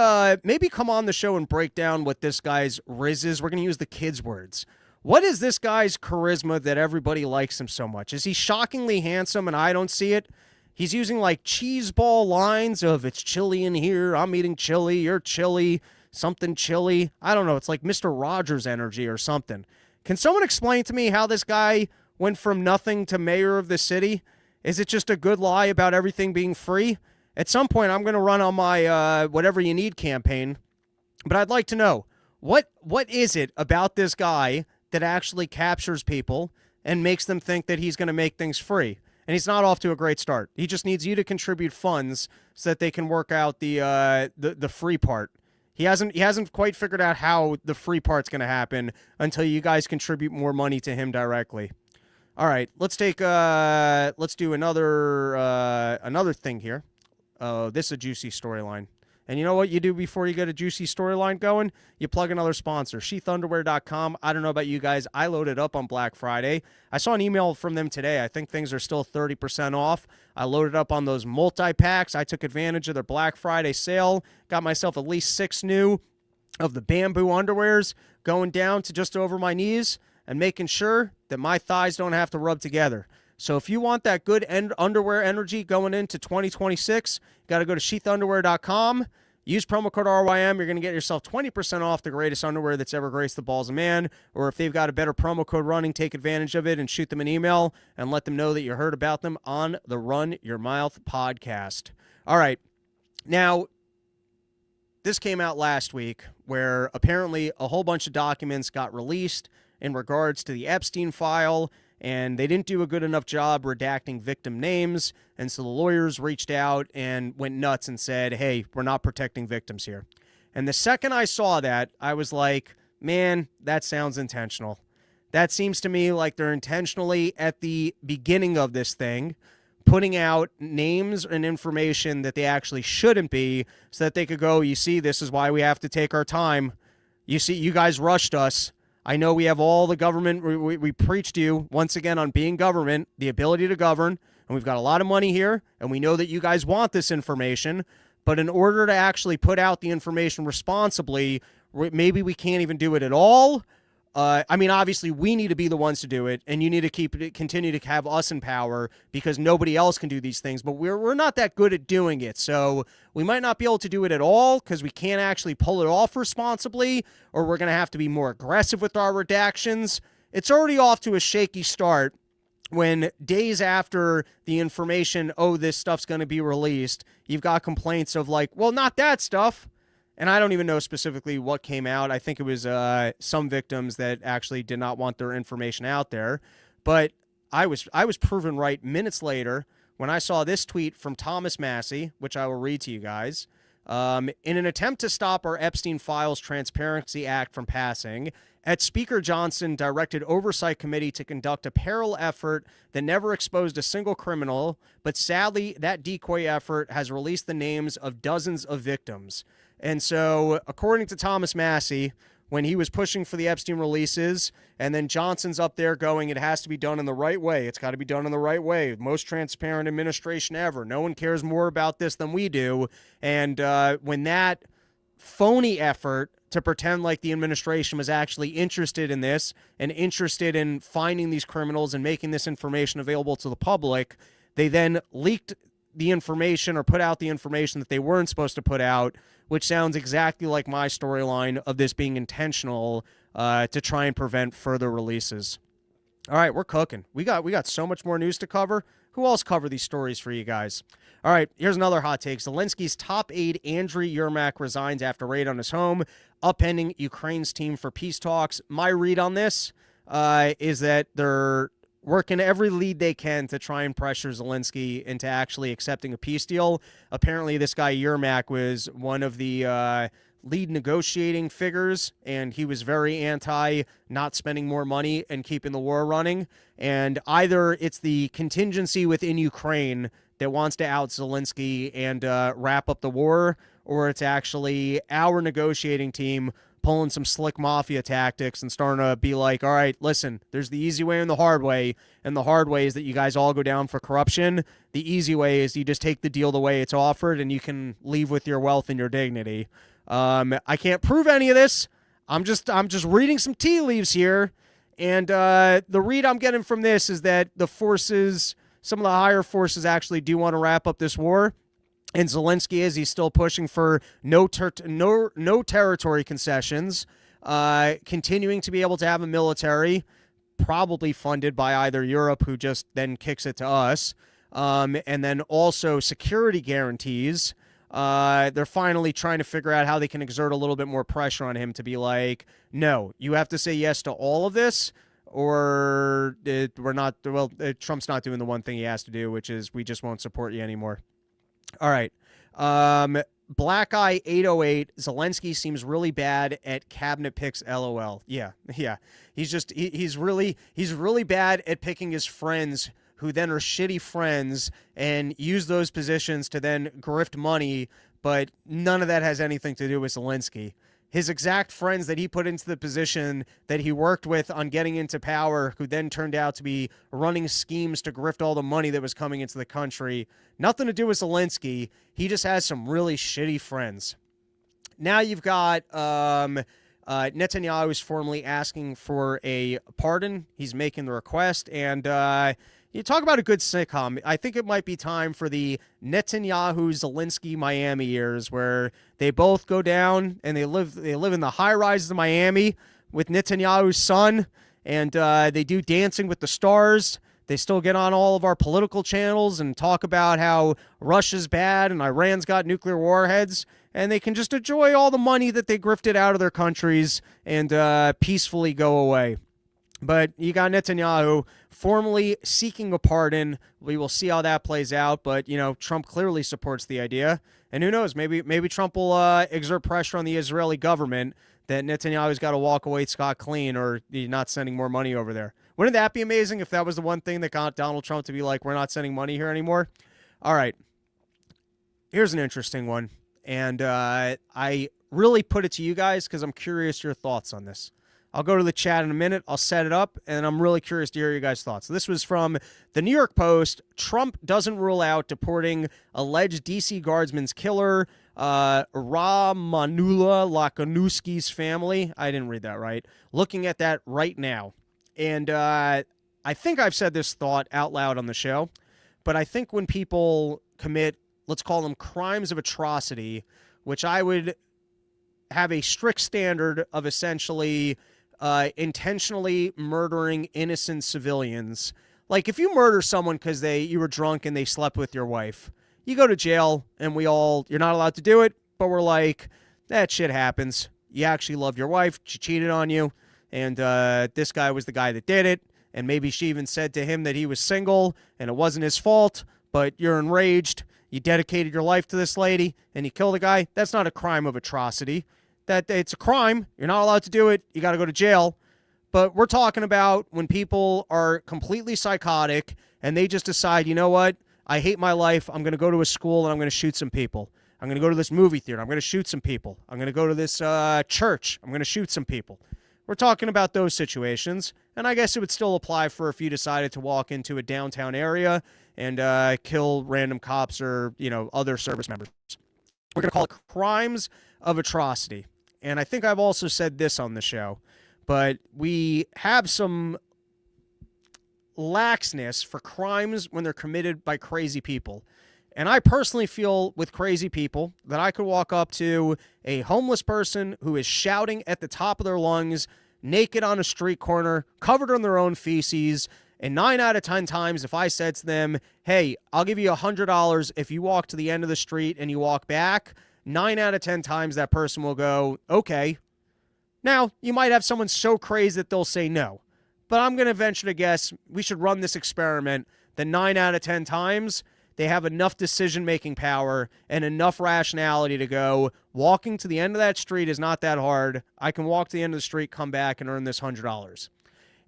maybe come on the show and break down what this guy's riz is. We're going to use the kids' words. What is this guy's charisma that everybody likes him so much? Is he shockingly handsome and I don't see it? He's using like cheeseball lines of it's chilly in here, I'm eating chili, you're chilly, something chilly. I don't know. It's like Mr. Rogers energy or something. Can someone explain to me how this guy went from nothing to mayor of the city? Is it just a good lie about everything being free? At some point, I'm going to run on my Whatever You Need campaign. But I'd like to know, what is it about this guy that actually captures people and makes them think that he's going to make things free? And he's not off to a great start. He just needs you to contribute funds so that they can work out the free part. He hasn't quite figured out how the free part's going to happen until you guys contribute more money to him directly. All right, let's do another thing here. This is a juicy storyline. And you know what you do before you get a juicy storyline going? You plug another sponsor, SHEATHunderwear.com. I don't know about you guys. I loaded up on Black Friday. I saw an email from them today. I think things are still 30% off. I loaded up on those multi-packs. I took advantage of their Black Friday sale. Got myself at least 6 new of the bamboo underwears going down to just over my knees and making sure that my thighs don't have to rub together. So if you want that good underwear energy going into 2026, you got to go to sheathunderwear.com. Use promo code RYM. You're going to get yourself 20% off the greatest underwear that's ever graced the balls of man. Or if they've got a better promo code running, take advantage of it and shoot them an email and let them know that you heard about them on the Run Your Mouth podcast. All right. Now, this came out last week where apparently a whole bunch of documents got released in regards to the Epstein file, and they didn't do a good enough job redacting victim names, and so the lawyers reached out and went nuts and said, hey, we're not protecting victims here. And the second I saw that, I was like, man, that sounds intentional. That seems to me like they're intentionally, at the beginning of this thing, putting out names and information that they actually shouldn't be so that they could go, you see, this is why we have to take our time. You see, you guys rushed us. I know we have all the government. We preached to you once again on being government, the ability to govern, and and we've got a lot of money here, and we know that you guys want this information, but in order to actually put out the information responsibly, maybe we can't even do it at all. I mean, obviously, we need to be the ones to do it, and you need to continue to have us in power because nobody else can do these things. But we're not that good at doing it, so we might not be able to do it at all because we can't actually pull it off responsibly, or we're going to have to be more aggressive with our redactions. It's already off to a shaky start when days after the information, oh, this stuff's going to be released, you've got complaints of like, well, not that stuff. And I don't even know specifically what came out. I think it was some victims that actually did not want their information out there. But I was proven right minutes later when I saw this tweet from Thomas Massey, which I will read to you guys. In an attempt to stop our Epstein Files Transparency Act from passing, Speaker Johnson directed Oversight Committee to conduct a parallel effort that never exposed a single criminal, but sadly, that decoy effort has released the names of dozens of victims. And so, according to Thomas Massey, when he was pushing for the Epstein releases, and then Johnson's up there going, it has to be done in the right way. It's got to be done in the right way. Most transparent administration ever. No one cares more about this than we do. And when that phony effort to pretend like the administration was actually interested in this and interested in finding these criminals and making this information available to the public, they then leaked the information or put out the information that they weren't supposed to put out, which sounds exactly like my storyline of this being intentional to try and prevent further releases. All right, we're cooking. We got so much more news to cover. Who else cover these stories for you guys? All right, here's another hot take. Zelensky's top aide, Andriy Yermak, resigns after raid on his home, upending Ukraine's team for peace talks. My read on this is that they're working every lead they can to try and pressure Zelensky into actually accepting a peace deal. Apparently, this guy Yermak was one of the lead negotiating figures, and he was very anti not spending more money and keeping the war running. And either it's the contingency within Ukraine that wants to out Zelensky and wrap up the war, or it's actually our negotiating team pulling some slick mafia tactics and starting to be like, all right, listen, there's the easy way and the hard way. And the hard way is that you guys all go down for corruption. The easy way is you just take the deal the way it's offered and you can leave with your wealth and your dignity. I can't prove any of this. I'm just reading some tea leaves here. And the read I'm getting from this is that the forces, some of the higher forces actually do want to wrap up this war. And Zelensky he's still pushing for no territory concessions, continuing to be able to have a military, probably funded by either Europe, who just then kicks it to us, and then also security guarantees. They're finally trying to figure out how they can exert a little bit more pressure on him to be like, no, you have to say yes to all of this, or we're not. Well, Trump's not doing the one thing he has to do, which is we just won't support you anymore. All right. Black Eye 808. Zelensky seems really bad at cabinet picks. LOL. Yeah. He's really bad at picking his friends who then are shitty friends and use those positions to then grift money. But none of that has anything to do with Zelensky. His exact friends that he put into the position that he worked with on getting into power, who then turned out to be running schemes to grift all the money that was coming into the country. Nothing to do with Zelensky. He just has some really shitty friends. Now you've got Netanyahu is formally asking for a pardon. He's making the request. And you talk about a good sitcom. I think it might be time for the Netanyahu-Zelensky Miami years, where they both go down and they live in the high rises of Miami with Netanyahu's son, and they do Dancing with the Stars. They still get on all of our political channels and talk about how Russia's bad and Iran's got nuclear warheads, and they can just enjoy all the money that they grifted out of their countries and peacefully go away. But you got Netanyahu formally seeking a pardon. We will see how that plays out. But, Trump clearly supports the idea. And who knows, maybe Trump will exert pressure on the Israeli government that Netanyahu's got to walk away scot-clean, or he's not sending more money over there. Wouldn't that be amazing if that was the one thing that got Donald Trump to be like, we're not sending money here anymore? All right. Here's an interesting one. And I really put it to you guys because I'm curious your thoughts on this. I'll go to the chat in a minute. I'll set it up, and I'm really curious to hear your guys' thoughts. This was from the New York Post. Trump doesn't rule out deporting alleged D.C. Guardsman's killer, Ramanula Lakanuski's family. I didn't read that right. Looking at that right now. And I think I've said this thought out loud on the show, but I think when people commit, let's call them crimes of atrocity, which I would have a strict standard of essentially intentionally murdering innocent civilians. Like if you murder someone because you were drunk and they slept with your wife, you go to jail, and you're not allowed to do it, but we're like, that shit happens. You actually loved your wife, she cheated on you, and this guy was the guy that did it, and maybe she even said to him that he was single and it wasn't his fault, but you're enraged, you dedicated your life to this lady, and you killed a guy. That's not a crime of atrocity. That it's a crime. You're not allowed to do it. You got to go to jail. But we're talking about when people are completely psychotic and they just decide, you know what? I hate my life. I'm going to go to a school and I'm going to shoot some people. I'm going to go to this movie theater. I'm going to shoot some people. I'm going to go to this church. I'm going to shoot some people. We're talking about those situations. And I guess it would still apply for if you decided to walk into a downtown area and kill random cops or, other service members. We're going to call it crimes of atrocity. And I think I've also said this on the show, but we have some laxness for crimes when they're committed by crazy people. And I personally feel with crazy people that I could walk up to a homeless person who is shouting at the top of their lungs, naked on a street corner, covered in their own feces, and 9 out of 10 times if I said to them, hey, I'll give you $100 if you walk to the end of the street and you walk back, 9 out of 10 times that person will go, okay. Now, you might have someone so crazy that they'll say no. But I'm going to venture to guess we should run this experiment that 9 out of 10 times they have enough decision-making power and enough rationality to go, walking to the end of that street is not that hard. I can walk to the end of the street, come back, and earn this $100.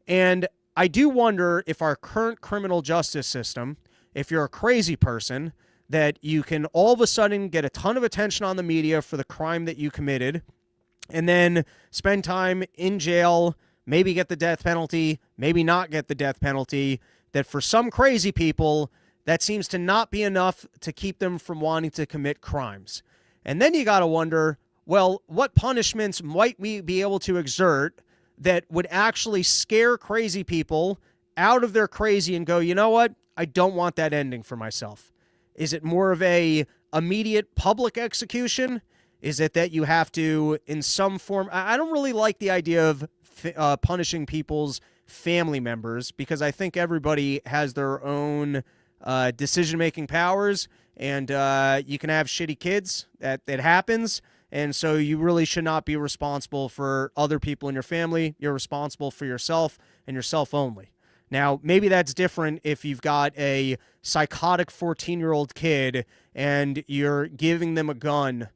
And I do wonder if our current criminal justice system, if you're a crazy person, that you can all of a sudden get a ton of attention on the media for the crime that you committed and then spend time in jail, maybe get the death penalty, maybe not get the death penalty, that for some crazy people, that seems to not be enough to keep them from wanting to commit crimes. And then you got to wonder, well, what punishments might we be able to exert that would actually scare crazy people out of their crazy and go, you know what? I don't want that ending for myself. Is it more of a immediate public execution? Is it that you have to, in some form, I don't really like the idea of punishing people's family members because I think everybody has their own decision-making powers, and you can have shitty kids. That happens, and so you really should not be responsible for other people in your family. You're responsible for yourself and yourself only. Now, maybe that's different if you've got a psychotic 14-year-old kid and you're giving them a gun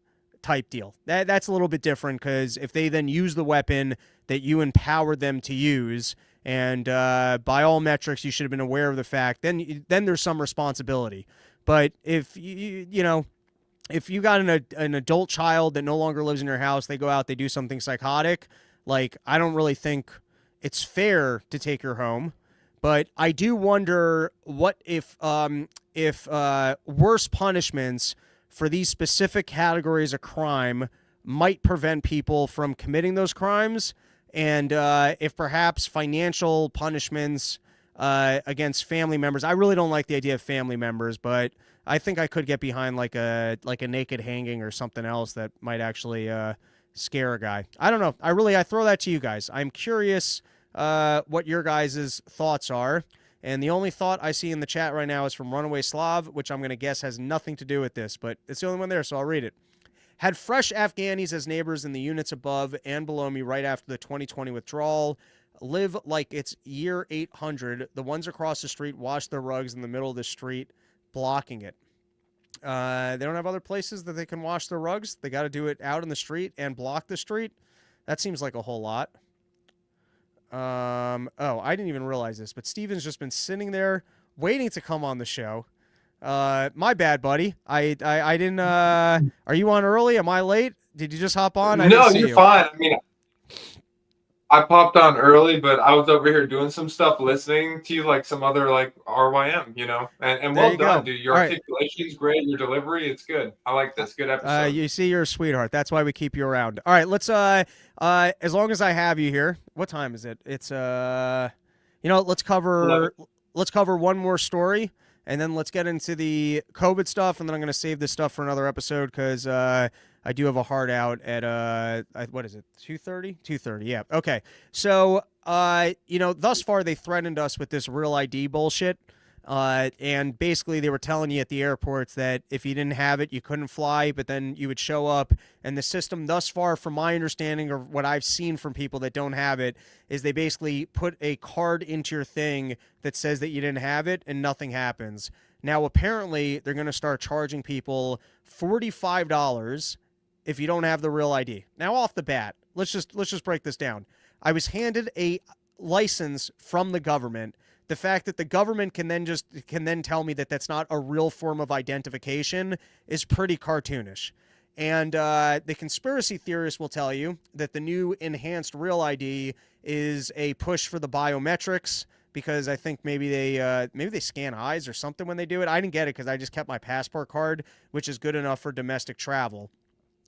type deal. That's a little bit different because if they then use the weapon that you empowered them to use, and by all metrics, you should have been aware of the fact, then there's some responsibility. But if if you got an adult child that no longer lives in your house, they go out, they do something psychotic, like I don't really think it's fair to take her home. But I do wonder what if worse punishments for these specific categories of crime might prevent people from committing those crimes, and if perhaps financial punishments against family members. I really don't like the idea of family members, but I think I could get behind like a naked hanging or something else that might actually scare a guy. I don't know. I throw that to you guys. I'm curious what your guys' thoughts are. And the only thought I see in the chat right now is from Runaway Slav, which I'm going to guess has nothing to do with this, but it's the only one there, so I'll read it. Had fresh Afghanis as neighbors in the units above and below me right after the 2020 withdrawal. Live like it's year 800. The ones across the street wash their rugs in the middle of the street, blocking it. They don't have other places that they can wash their rugs. They got to do it out in the street and block the street. That seems like a whole lot. Oh, I didn't even realize this, but Steven's just been sitting there waiting to come on the show. My bad, buddy. I didn't, are you on early? Am I late? Did you just hop on? No, you're fine. I mean, I popped on early, but I was over here doing some stuff, listening to you like some other like RYM, and There well you done, go. dude. Your All right. articulation's great. Your delivery, it's good. I like this. Good episode. You see, you're a sweetheart. That's why we keep you around. All right, let's as long as I have you here. What time is it? It's let's cover one more story, and then let's get into the COVID stuff, and then I'm going to save this stuff for another episode because I do have a hard out at what is it? 2:30? 2:30. Yeah. Okay. So thus far they threatened us with this real ID bullshit. And basically they were telling you at the airports that if you didn't have it, you couldn't fly, but then you would show up. And the system thus far, from my understanding or what I've seen from people that don't have it, is they basically put a card into your thing that says that you didn't have it and nothing happens. Now, apparently they're going to start charging people $45 if you don't have the real ID. Now, off the bat, let's just break this down. I was handed a license from the government. The fact that the government can then tell me that that's not a real form of identification is pretty cartoonish. And the conspiracy theorists will tell you that the new enhanced real ID is a push for the biometrics, because I think maybe they scan eyes or something when they do it. I didn't get it because I just kept my passport card, which is good enough for domestic travel.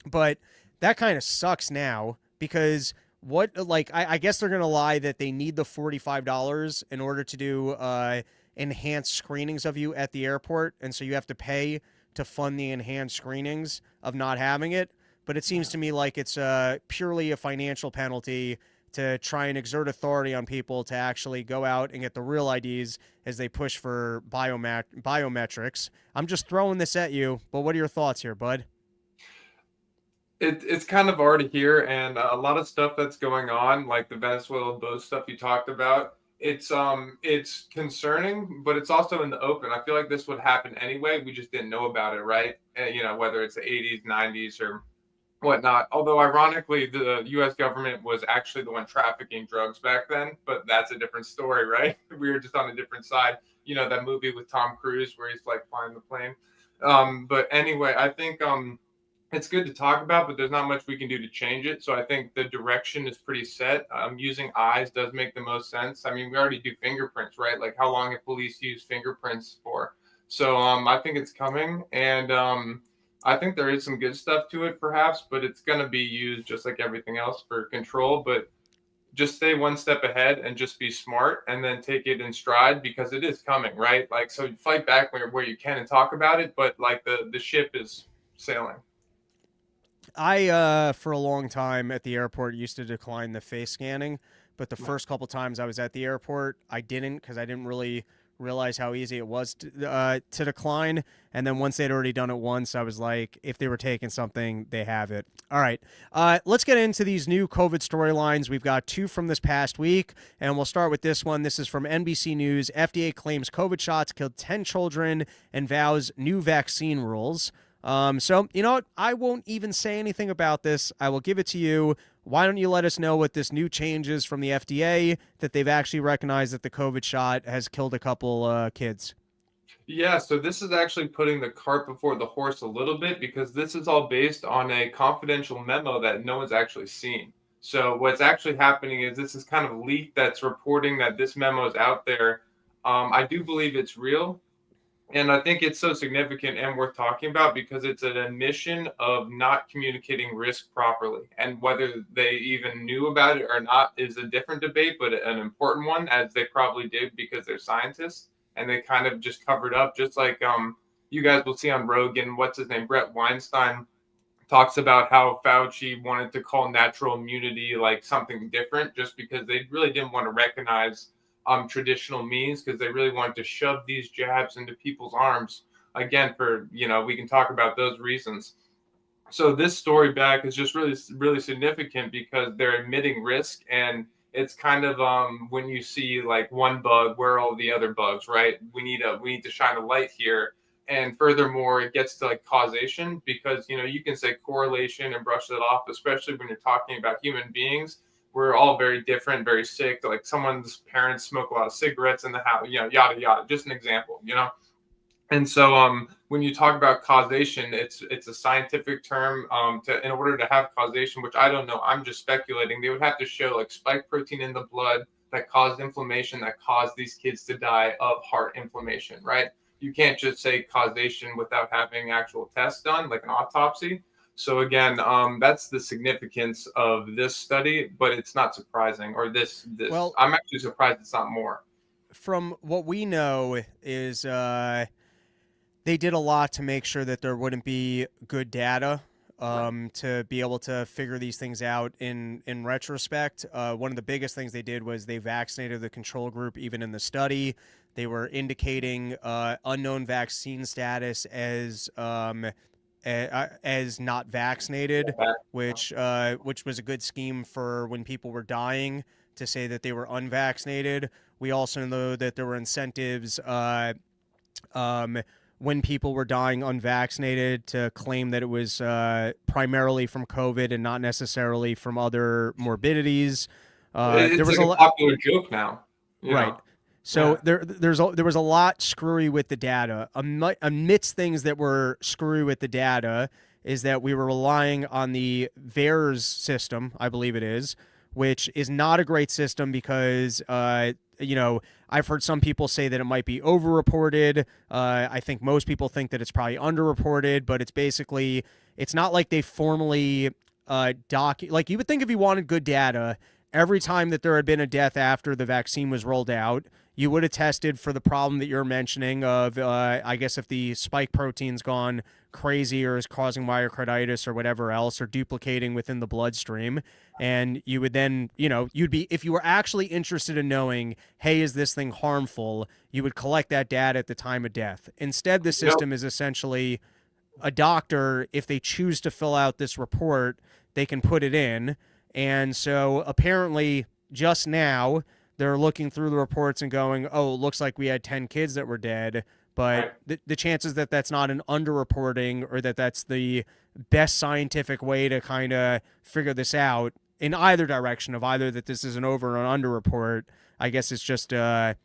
But that kind of sucks now, because I guess they're going to lie that they need the $45 in order to do enhanced screenings of you at the airport. And so you have to pay to fund the enhanced screenings of not having it. But it seems to me like it's purely a financial penalty to try and exert authority on people to actually go out and get the real IDs as they push for biometrics. I'm just throwing this at you, but what are your thoughts here, bud? It's kind of already here, and a lot of stuff that's going on, like the Venezuela boat stuff you talked about. It's concerning, but it's also in the open. I feel like this would happen anyway. We just didn't know about it, right? Whether it's the 80s, 90s, or whatnot. Although ironically, the U.S. government was actually the one trafficking drugs back then, but that's a different story, right? We were just on a different side. That movie with Tom Cruise where he's like flying the plane. But anyway, I think it's good to talk about, but there's not much we can do to change it. So I think the direction is pretty set. Using eyes does make the most sense. I mean, we already do fingerprints, right? Like, how long have police used fingerprints for? So I think it's coming, and I think there is some good stuff to it, perhaps, but it's going to be used just like everything else for control. But just stay one step ahead and just be smart, and then take it in stride, because it is coming, right? Like, so fight back where you can and talk about it, but like the ship is sailing. I, for a long time at the airport, used to decline the face scanning, but the first couple times I was at the airport, I didn't, because I didn't really realize how easy it was to decline. And then once they'd already done it once, I was like, if they were taking something, they have it. All right, let's get into these new COVID storylines. We've got two from this past week, and we'll start with this one. This is from NBC News. FDA claims COVID shots killed 10 children and vows new vaccine rules. So, you know what? I won't even say anything about this. I will give it to you. Why don't you let us know what this new change is from the FDA, that they've actually recognized that the COVID shot has killed a couple kids? Yeah, so this is actually putting the cart before the horse a little bit, because this is all based on a confidential memo that no one's actually seen. So what's actually happening is this is kind of leaked that's reporting that this memo is out there. I do believe it's real. And I think it's so significant and worth talking about, because it's an admission of not communicating risk properly. And whether they even knew about it or not is a different debate, but an important one, as they probably did, because they're scientists and they kind of just covered up, just like you guys will see on Rogan. What's his name? Brett Weinstein talks about how Fauci wanted to call natural immunity like something different, just because they really didn't want to recognize traditional means, because they really wanted to shove these jabs into people's arms, again, for, we can talk about those reasons. So this story back is just really, really significant, because they're admitting risk, and it's kind of when you see like one bug, where are all the other bugs, right? We need to shine a light here. And furthermore, it gets to like causation, because you can say correlation and brush it off, especially when you're talking about human beings. We're all very different, very sick. Like, someone's parents smoke a lot of cigarettes in the house, yada, yada. Just an example, And so when you talk about causation, it's a scientific term. In order to have causation, which I don't know, I'm just speculating, they would have to show like spike protein in the blood that caused inflammation that caused these kids to die of heart inflammation, right? You can't just say causation without having actual tests done, like an autopsy. So again, that's the significance of this study, but it's not surprising, or this. Well, I'm actually surprised it's not more. From what we know is they did a lot to make sure that there wouldn't be good data to be able to figure these things out in retrospect. One of the biggest things they did was they vaccinated the control group even in the study. They were indicating unknown vaccine status as not vaccinated, which was a good scheme for when people were dying to say that they were unvaccinated. We also know that there were incentives when people were dying unvaccinated to claim that it was primarily from COVID and not necessarily from other morbidities. It's like a popular joke now. Right. So there was a lot screwy with the data. Amidst things that were screwy with the data is that we were relying on the VAERS system, I believe it is, which is not a great system because I've heard some people say that it might be overreported. I think most people think that it's probably underreported, but it's not like they formally like you would think if you wanted good data, every time that there had been a death after the vaccine was rolled out, you would have tested for the problem that you're mentioning of, I guess, if the spike protein's gone crazy or is causing myocarditis or whatever else or duplicating within the bloodstream. And you would then, if you were actually interested in knowing, hey, is this thing harmful, you would collect that data at the time of death. Instead, the system is essentially a doctor, if they choose to fill out this report, they can put it in. And so apparently just now they're looking through the reports and going, oh, it looks like we had 10 kids that were dead. But the chances that that's not an underreporting or that that's the best scientific way to kind of figure this out in either direction of either that this is an over or an underreport, I guess it's just the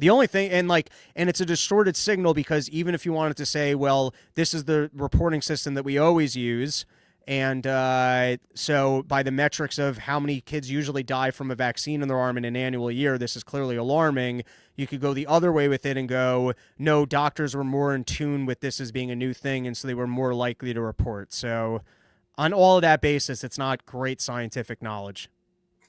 only thing. And it's a distorted signal because even if you wanted to say, well, this is the reporting system that we always use, and so by the metrics of how many kids usually die from a vaccine in their arm in an annual year, this is clearly alarming. You could go the other way with it and go, no, doctors were more in tune with this as being a new thing, and so they were more likely to report. So on all of that basis, it's not great scientific knowledge.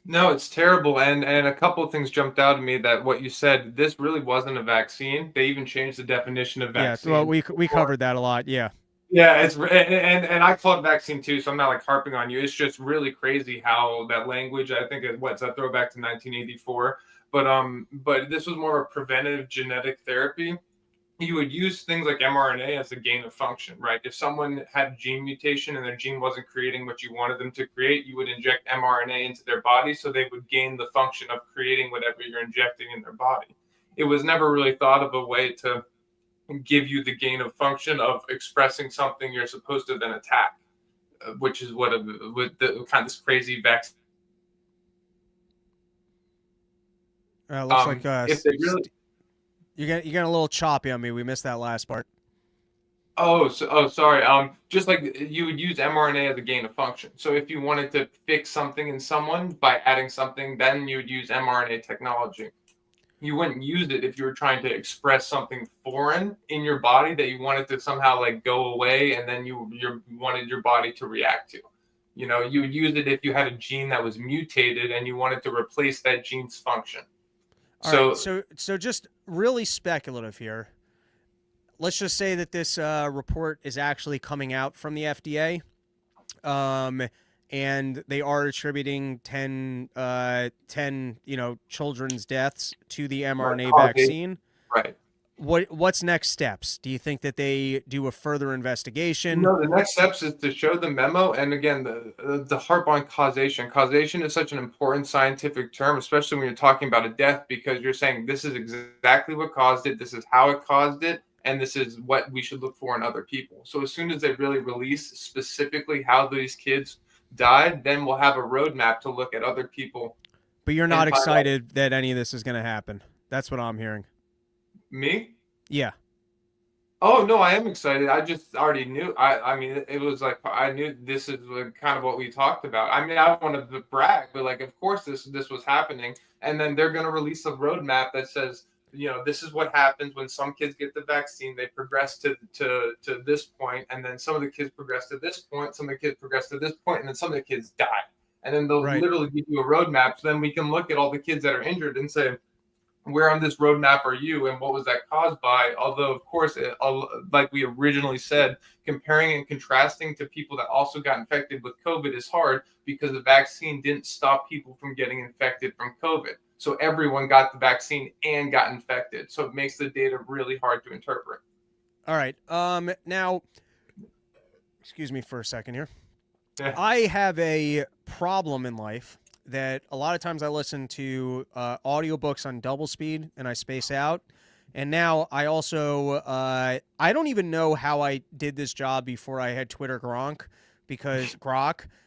No, it's terrible. And a couple of things jumped out at me that what you said, this really wasn't a vaccine. They even changed the definition of vaccine. Yeah, well, we covered that a lot, yeah. Yeah, and I call it vaccine too, so I'm not like harping on you. It's just really crazy how that language, I think what's that throwback to 1984, but this was more of a preventative genetic therapy. You would use things like mRNA as a gain of function, right? If someone had a gene mutation and their gene wasn't creating what you wanted them to create, you would inject mRNA into their body so they would gain the function of creating whatever you're injecting in their body. It was never really thought of a way to give you the gain of function of expressing something you're supposed to then attack, which is what with the kind of this crazy vaccine. Looks like if they really... you're getting a little choppy on me. We missed that last part. Sorry. Just like you would use mRNA as a gain of function. So if you wanted to fix something in someone by adding something, then you would use mRNA technology. You wouldn't use it if you were trying to express something foreign in your body that you wanted to somehow like go away, and then you wanted your body to react to. You would use it if you had a gene that was mutated and you wanted to replace that gene's function. So just really speculative here. Let's just say that this report is actually coming out from the FDA, and they are attributing 10 children's deaths to the mRNA vaccine. Right. What's next steps? Do you think that they do a further investigation? No, the next steps is to show the memo. And again, the harp on causation. Causation is such an important scientific term, especially when you're talking about a death, because you're saying this is exactly what caused it, this is how it caused it, and this is what we should look for in other people. So as soon as they really release specifically how these kids died, then we'll have a roadmap to look at other people. But you're not excited that any of this is going to happen. That's what I'm hearing. Me? Yeah. Oh no, I am excited. I just already knew. I mean, it was like I knew this is kind of what we talked about. I mean, I don't want to brag, but like, of course, this was happening. And then they're going to release a roadmap that says, this is what happens when some kids get the vaccine. They progress to this point, and then some of the kids progress to this point. Some of the kids progress to this point, and then some of the kids die. And then they'll Right. literally give you a roadmap. So then we can look at all the kids that are injured and say, where on this roadmap are you, and what was that caused by? Although, of course, like we originally said, comparing and contrasting to people that also got infected with COVID is hard because the vaccine didn't stop people from getting infected from COVID. So everyone got the vaccine and got infected. So it makes the data really hard to interpret. All right. Now, excuse me for a second here. Yeah. I have a problem in life that a lot of times I listen to audiobooks on double speed and I space out. And now I also, I don't even know how I did this job before I had Twitter Grok,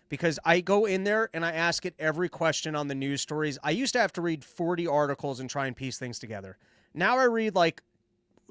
because I go in there and I ask it every question on the news stories. I used to have to read 40 articles and try and piece things together. Now I read like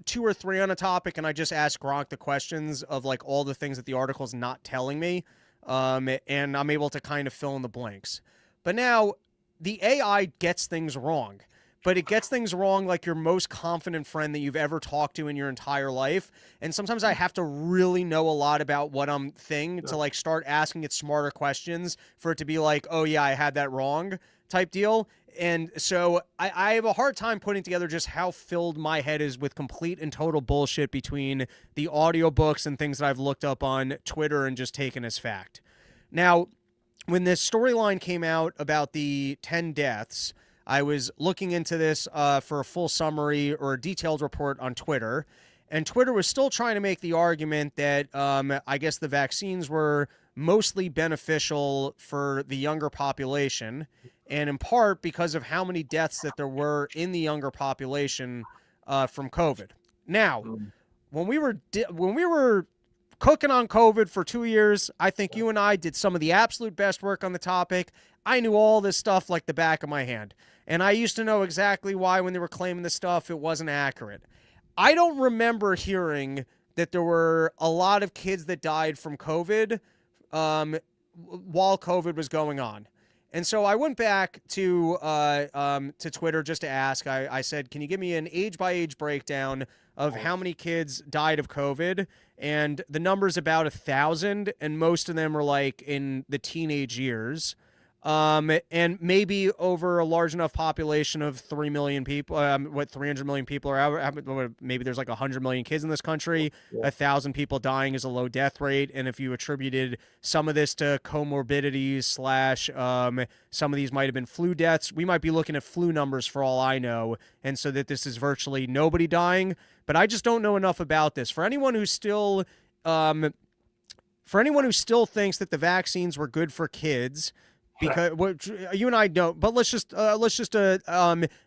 2 or 3 on a topic and I just ask Grok the questions of like all the things that the article's not telling me. And I'm able to kind of fill in the blanks. But now the AI gets things wrong, but it gets things wrong like your most confident friend that you've ever talked to in your entire life. And sometimes I have to really know a lot about what I'm thinking to like start asking it smarter questions for it to be like, oh yeah, I had that wrong type deal. And so I have a hard time putting together just how filled my head is with complete and total bullshit between the audiobooks and things that I've looked up on Twitter and just taken as fact. Now, when this storyline came out about the 10 deaths, I was looking into this for a full summary or a detailed report on Twitter, and Twitter was still trying to make the argument that I guess the vaccines were mostly beneficial for the younger population, and in part because of how many deaths that there were in the younger population from COVID. Now, when we were cooking on COVID for 2 years, I think you and I did some of the absolute best work on the topic. I knew all this stuff like the back of my hand. And I used to know exactly why when they were claiming this stuff, it wasn't accurate. I don't remember hearing that there were a lot of kids that died from COVID while COVID was going on. And so I went back to Twitter just to ask. I said, can you give me an age-by-age breakdown of how many kids died of COVID? And the number's about 1,000, and most of them are like in the teenage years. And maybe over a large enough population of 3 million people, 300 million people, or maybe there's like 100 million kids in this country, 1,000 people dying is a low death rate. And if you attributed some of this to comorbidities / some of these might have been flu deaths, we might be looking at flu numbers for all I know. And so that this is virtually nobody dying. But I just don't know enough about this. For anyone who still thinks that the vaccines were good for kids, because you and I don't, but let's just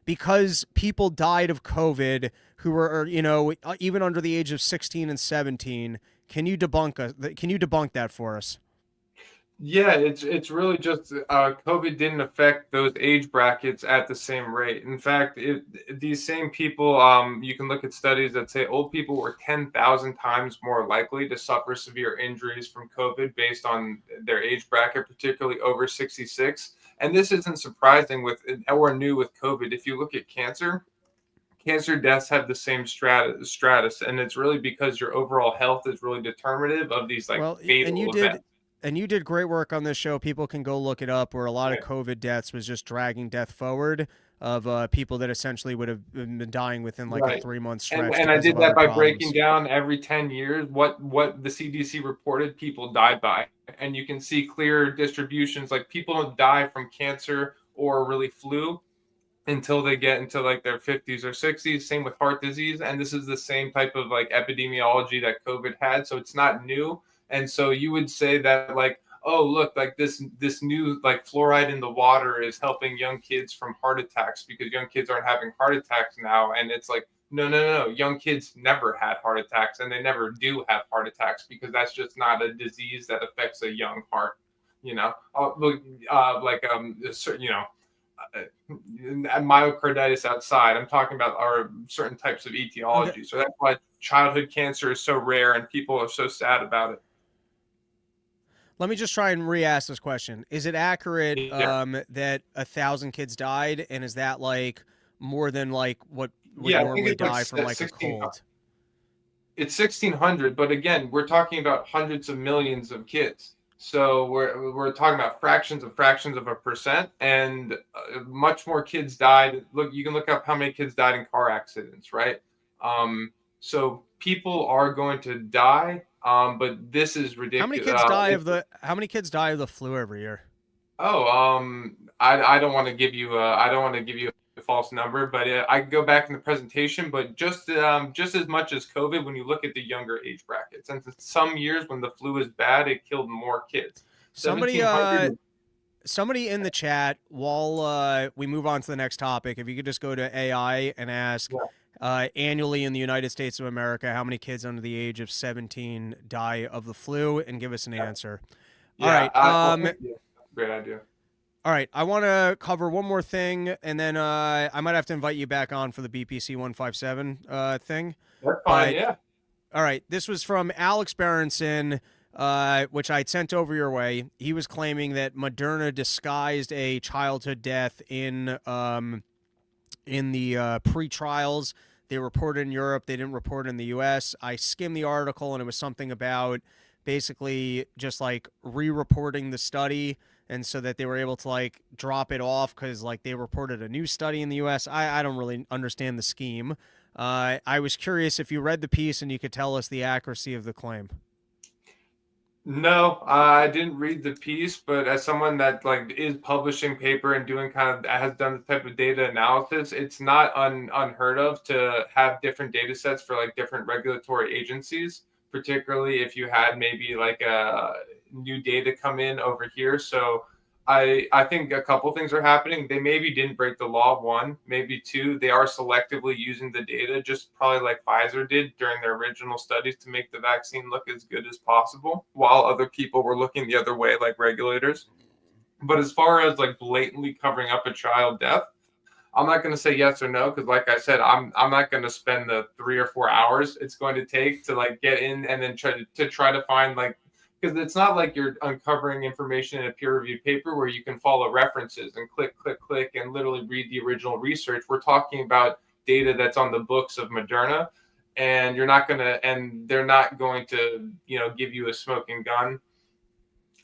because people died of COVID who were, even under the age of 16 and 17, can you debunk that for us? Yeah, it's really just COVID didn't affect those age brackets at the same rate. In fact, these same people, you can look at studies that say old people were 10,000 times more likely to suffer severe injuries from COVID based on their age bracket, particularly over 66. And this isn't surprising or new with COVID. If you look at cancer deaths have the same stratus, and it's really because your overall health is really determinative of these fatal events. And you did great work on this show. People can go look it up, where a lot of COVID deaths was just dragging death forward of people that essentially would have been dying within a 3-month stretch. And I did that by breaking down every 10 years what the CDC reported people died by. And you can see clear distributions, like people don't die from cancer or really flu until they get into their 50s or 60s. Same with heart disease. And this is the same type of epidemiology that COVID had. So it's not new. And so you would say that oh, look, this new fluoride in the water is helping young kids from heart attacks because young kids aren't having heart attacks now. And it's no. Young kids never had heart attacks, and they never do have heart attacks because that's just not a disease that affects a young heart. myocarditis outside. I'm talking about our certain types of etiology. Okay. So that's why childhood cancer is so rare and people are so sad about it. Let me just try and re-ask this question. Is it accurate Yeah. that 1,000 kids died, and is that like more than like what would Yeah, I think normally it's like die from like a 16 cold? It's 1,600, but again, we're talking about hundreds of millions of kids. So we're talking about fractions of a percent, and much more kids died. Look, you can look up how many kids died in car accidents, right? So people are going to die, but this is ridiculous. How many kids die of the flu every year? I don't want to give you a false number, but I can go back in the presentation. But just as much as COVID, when you look at the younger age brackets, and some years when the flu is bad, it killed more kids. Somebody in the chat, while we move on to the next topic, if you could just go to AI and ask, annually in the United States of America, how many kids under the age of 17 die of the flu, and give us an answer. All right. Great idea. All right, I want to cover one more thing, and then I might have to invite you back on for the BPC 157 thing. That's fine, yeah. All right, this was from Alex Berenson, which I sent over your way. He was claiming that Moderna disguised a childhood death in the pre-trials. They reported in Europe. They didn't report in the U.S. I skimmed the article, and it was something about basically just like re-reporting the study, and so that they were able to like drop it off because like they reported a new study in the U.S. I don't really understand the scheme. I was curious if you read the piece and you could tell us the accuracy of the claim. No, I didn't read the piece, but as someone that like is publishing paper and doing has done the type of data analysis, it's not unheard of to have different data sets for like different regulatory agencies, particularly if you had maybe like a new data come in over here. So I think a couple things are happening. They maybe didn't break the law, one. Maybe two, they are selectively using the data, just probably like Pfizer did during their original studies, to make the vaccine look as good as possible, while other people were looking the other way, like regulators. But as far as like blatantly covering up a child death, I'm not going to say yes or no, because like I said, I'm not going to spend the 3 or 4 hours it's going to take to like get in and then try to find like, because it's not like you're uncovering information in a peer-reviewed paper where you can follow references and click and literally read the original research. We're talking about data that's on the books of Moderna, and they're not going to, give you a smoking gun.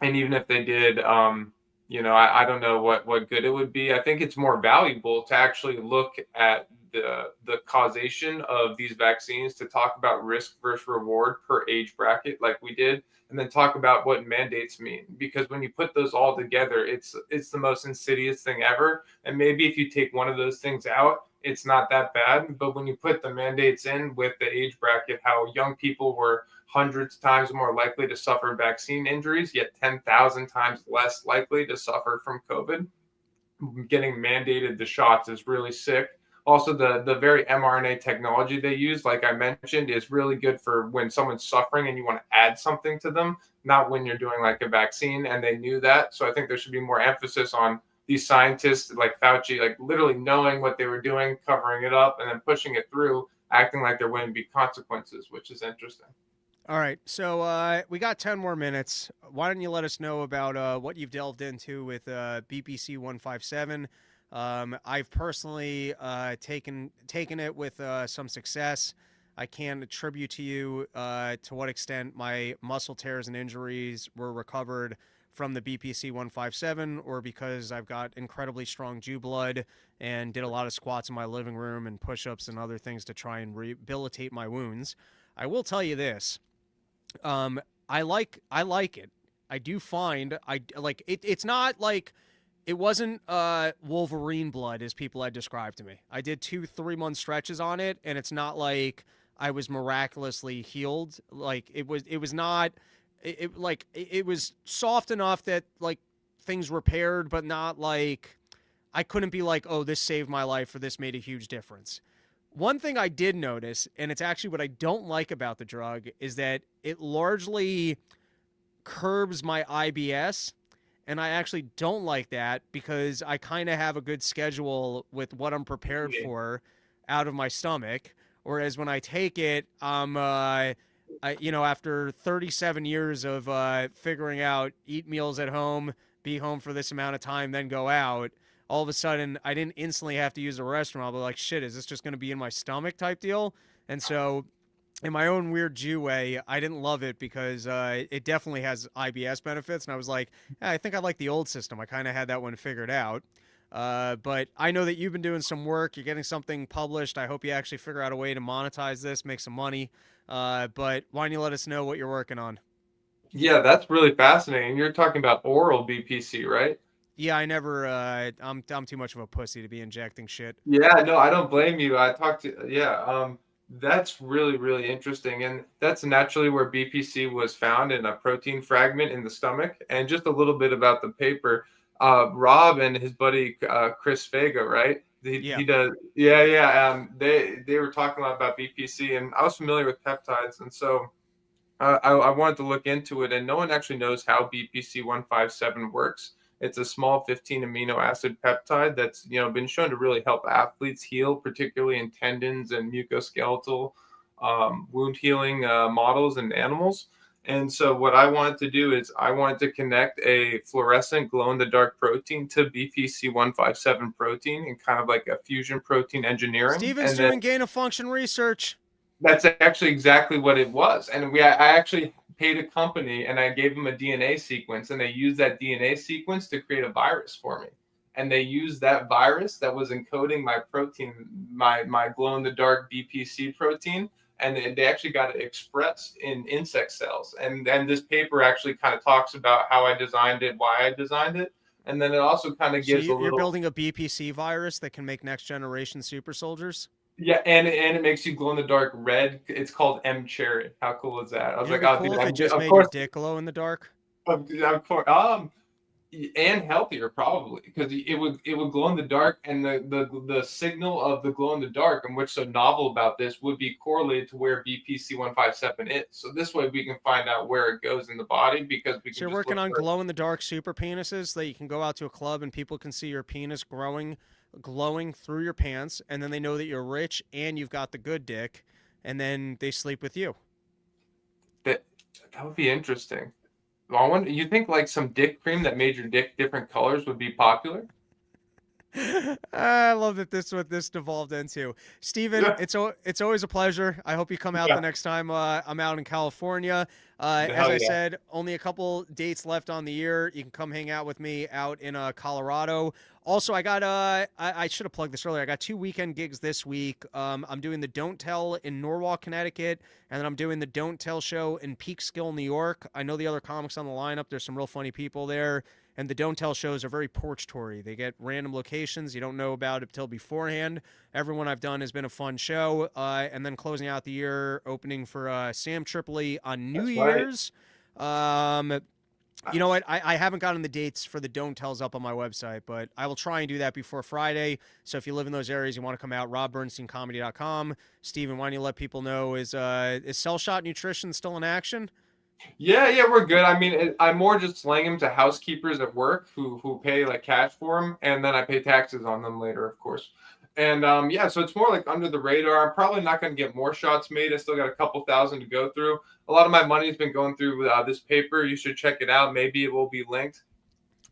And even if they did, I don't know what good it would be. I think it's more valuable to actually look at the causation of these vaccines, to talk about risk versus reward per age bracket like we did, and then talk about what mandates mean. Because when you put those all together, it's the most insidious thing ever. And maybe if you take one of those things out, it's not that bad. But when you put the mandates in with the age bracket, how young people were hundreds of times more likely to suffer vaccine injuries, yet 10,000 times less likely to suffer from COVID, getting mandated the shots is really sick. Also, the very mRNA technology they use, like I mentioned, is really good for when someone's suffering and you want to add something to them, not when you're doing like a vaccine. And they knew that. So I think there should be more emphasis on these scientists like Fauci, like literally knowing what they were doing, covering it up, and then pushing it through, acting like there wouldn't be consequences, which is interesting. All right, so we got 10 more minutes. Why don't you let us know about what you've delved into with BPC 157? I've personally taken it with some success. I can attribute to you to what extent my muscle tears and injuries were recovered from the BPC 157, or because I've got incredibly strong Jew blood and did a lot of squats in my living room and push-ups and other things to try and rehabilitate my wounds. I will tell you this. I like it. I do find I like it. It's not like it wasn't Wolverine blood as people had described to me. I did 2-3 month stretches on it, and it's not like I was miraculously healed. Like it was not. It was soft enough that like things repaired, but not like I couldn't be like, oh, this saved my life or this made a huge difference. One thing I did notice, and it's actually what I don't like about the drug, is that it largely curbs my IBS And I actually don't like that because I kind of have a good schedule with what I'm prepared for out of my stomach. Whereas when I take it, after 37 years of figuring out, eat meals at home, be home for this amount of time, then go out, all of a sudden I didn't instantly have to use the restroom. I'll be like, shit, is this just going to be in my stomach type deal? And so in my own weird Jew way, I didn't love it because it definitely has IBS benefits. And I was like, I think I like the old system. I kind of had that one figured out. But I know that you've been doing some work. You're getting something published. I hope you actually figure out a way to monetize this, make some money. But why don't you let us know what you're working on? Yeah, that's really fascinating. You're talking about oral BPC, right? Yeah, I never. I'm too much of a pussy to be injecting shit. Yeah, no, I don't blame you. That's really, really interesting. And that's naturally where BPC was found, in a protein fragment in the stomach. And just a little bit about the paper. Rob and his buddy Chris Faga, right? He does. Yeah. They were talking a lot about BPC, and I was familiar with peptides, and so I wanted to look into it. And no one actually knows how BPC 157 works. It's a small 15 amino acid peptide that's been shown to really help athletes heal, particularly in tendons and mucoskeletal wound healing models and animals. And so what I wanted to do is I wanted to connect a fluorescent glow-in-the-dark protein to BPC 157 protein in kind of like a fusion protein engineering. Steven's doing gain-of-function research. That's actually exactly what it was. And I actually paid a company and I gave them a DNA sequence, and they used that DNA sequence to create a virus for me. And they used that virus that was encoding my protein, my glow-in-the-dark BPC protein, and they actually got it expressed in insect cells. And this paper actually kind of talks about how I designed it, why I designed it. And then it also kind of gives You're building a BPC virus that can make next generation super soldiers? Yeah, and it makes you glow in the dark red. It's called M Cherry. How cool is that? I was like, cool if it just made your dick glow in the dark. Of course, and healthier probably, because it would glow in the dark, and the signal of the glow in the dark, and what's so novel about this, would be correlated to where BPC 157 is. So this way we can find out where it goes in the body, because we can. So you're working on glow in the dark super penises, so that you can go out to a club and people can see your penis glowing through your pants, and then they know that you're rich and you've got the good dick, and then they sleep with you. That would be interesting. You think like some dick cream that made your dick different colors would be popular? I love that this is what this devolved into. Steven, it's always a pleasure. I hope you come out the next time I'm out in California. As I said, only a couple dates left on the year. You can come hang out with me out in Colorado. Also, I got I should have plugged this earlier. I got 2 weekend gigs this week. I'm doing the Don't Tell in Norwalk, Connecticut, and then I'm doing the Don't Tell show in Peekskill, New York. I know the other comics on the lineup. There's some real funny people there. And the Don't Tell shows are very porch-tory. They get random locations. You don't know about it till beforehand. Everyone I've done has been a fun show. And then closing out the year, opening for Sam Tripoli on New Year's. You know what? I haven't gotten the dates for the Don't Tells up on my website, but I will try and do that before Friday. So if you live in those areas, you want to come out, robbernsteincomedy.com. Steven, why don't you let people know, is Cell Shot Nutrition still in action? Yeah, we're good. I mean, I more just slang them to housekeepers at work who pay like cash for them, and then I pay taxes on them later, of course. And so it's more like under the radar. I'm probably not going to get more shots made. I still got a couple thousand to go through. A lot of my money's been going through this paper. You should check it out. Maybe it will be linked.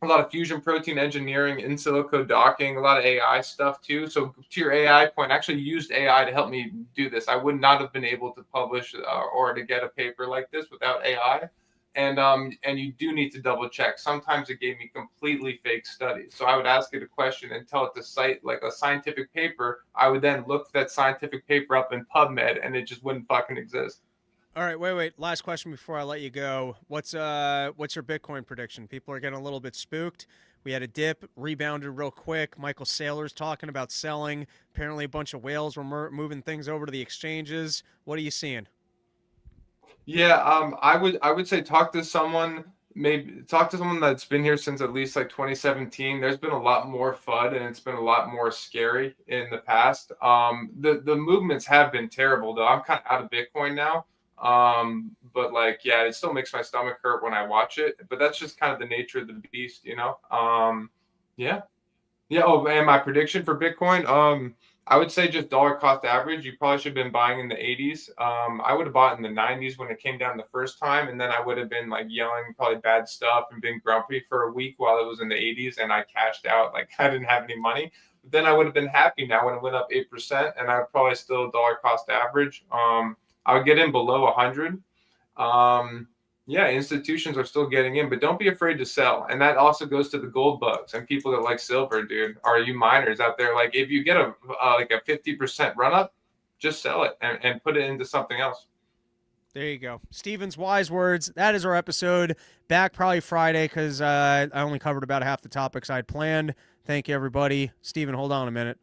A lot of fusion protein engineering, in silico docking, a lot of AI stuff too. So to your AI point, I actually used AI to help me do this. I would not have been able to publish or to get a paper like this without AI. And you do need to double check. Sometimes it gave me completely fake studies. So I would ask it a question and tell it to cite like a scientific paper. I would then look that scientific paper up in PubMed, and it just wouldn't fucking exist. All right, wait. Last question before I let you go. What's your Bitcoin prediction? People are getting a little bit spooked. We had a dip, rebounded real quick. Michael Saylor's talking about selling. Apparently a bunch of whales were moving things over to the exchanges. What are you seeing? Yeah, I would say talk to someone that's been here since at least like 2017. There's been a lot more FUD, and it's been a lot more scary in the past. The movements have been terrible though. I'm kind of out of Bitcoin now. But like, yeah, it still makes my stomach hurt when I watch it. But that's just kind of the nature of the beast, you know? Yeah. Yeah. Oh, and my prediction for Bitcoin, I would say just dollar cost average. You probably should have been buying in the 80s. I would have bought in the 90s when it came down the first time, and then I would have been like yelling probably bad stuff and been grumpy for a week while it was in the 80s, and I cashed out like I didn't have any money. But then I would have been happy now when it went up 8%, and I would probably still dollar cost average. I would get in below 100. Yeah, institutions are still getting in, but don't be afraid to sell. And that also goes to the gold bugs and people that like silver, dude. Are you miners out there? Like, if you get a 50% run up, just sell it and put it into something else. There you go. Steven's wise words. That is our episode. Back probably Friday because I only covered about half the topics I'd planned. Thank you, everybody. Steven, hold on a minute.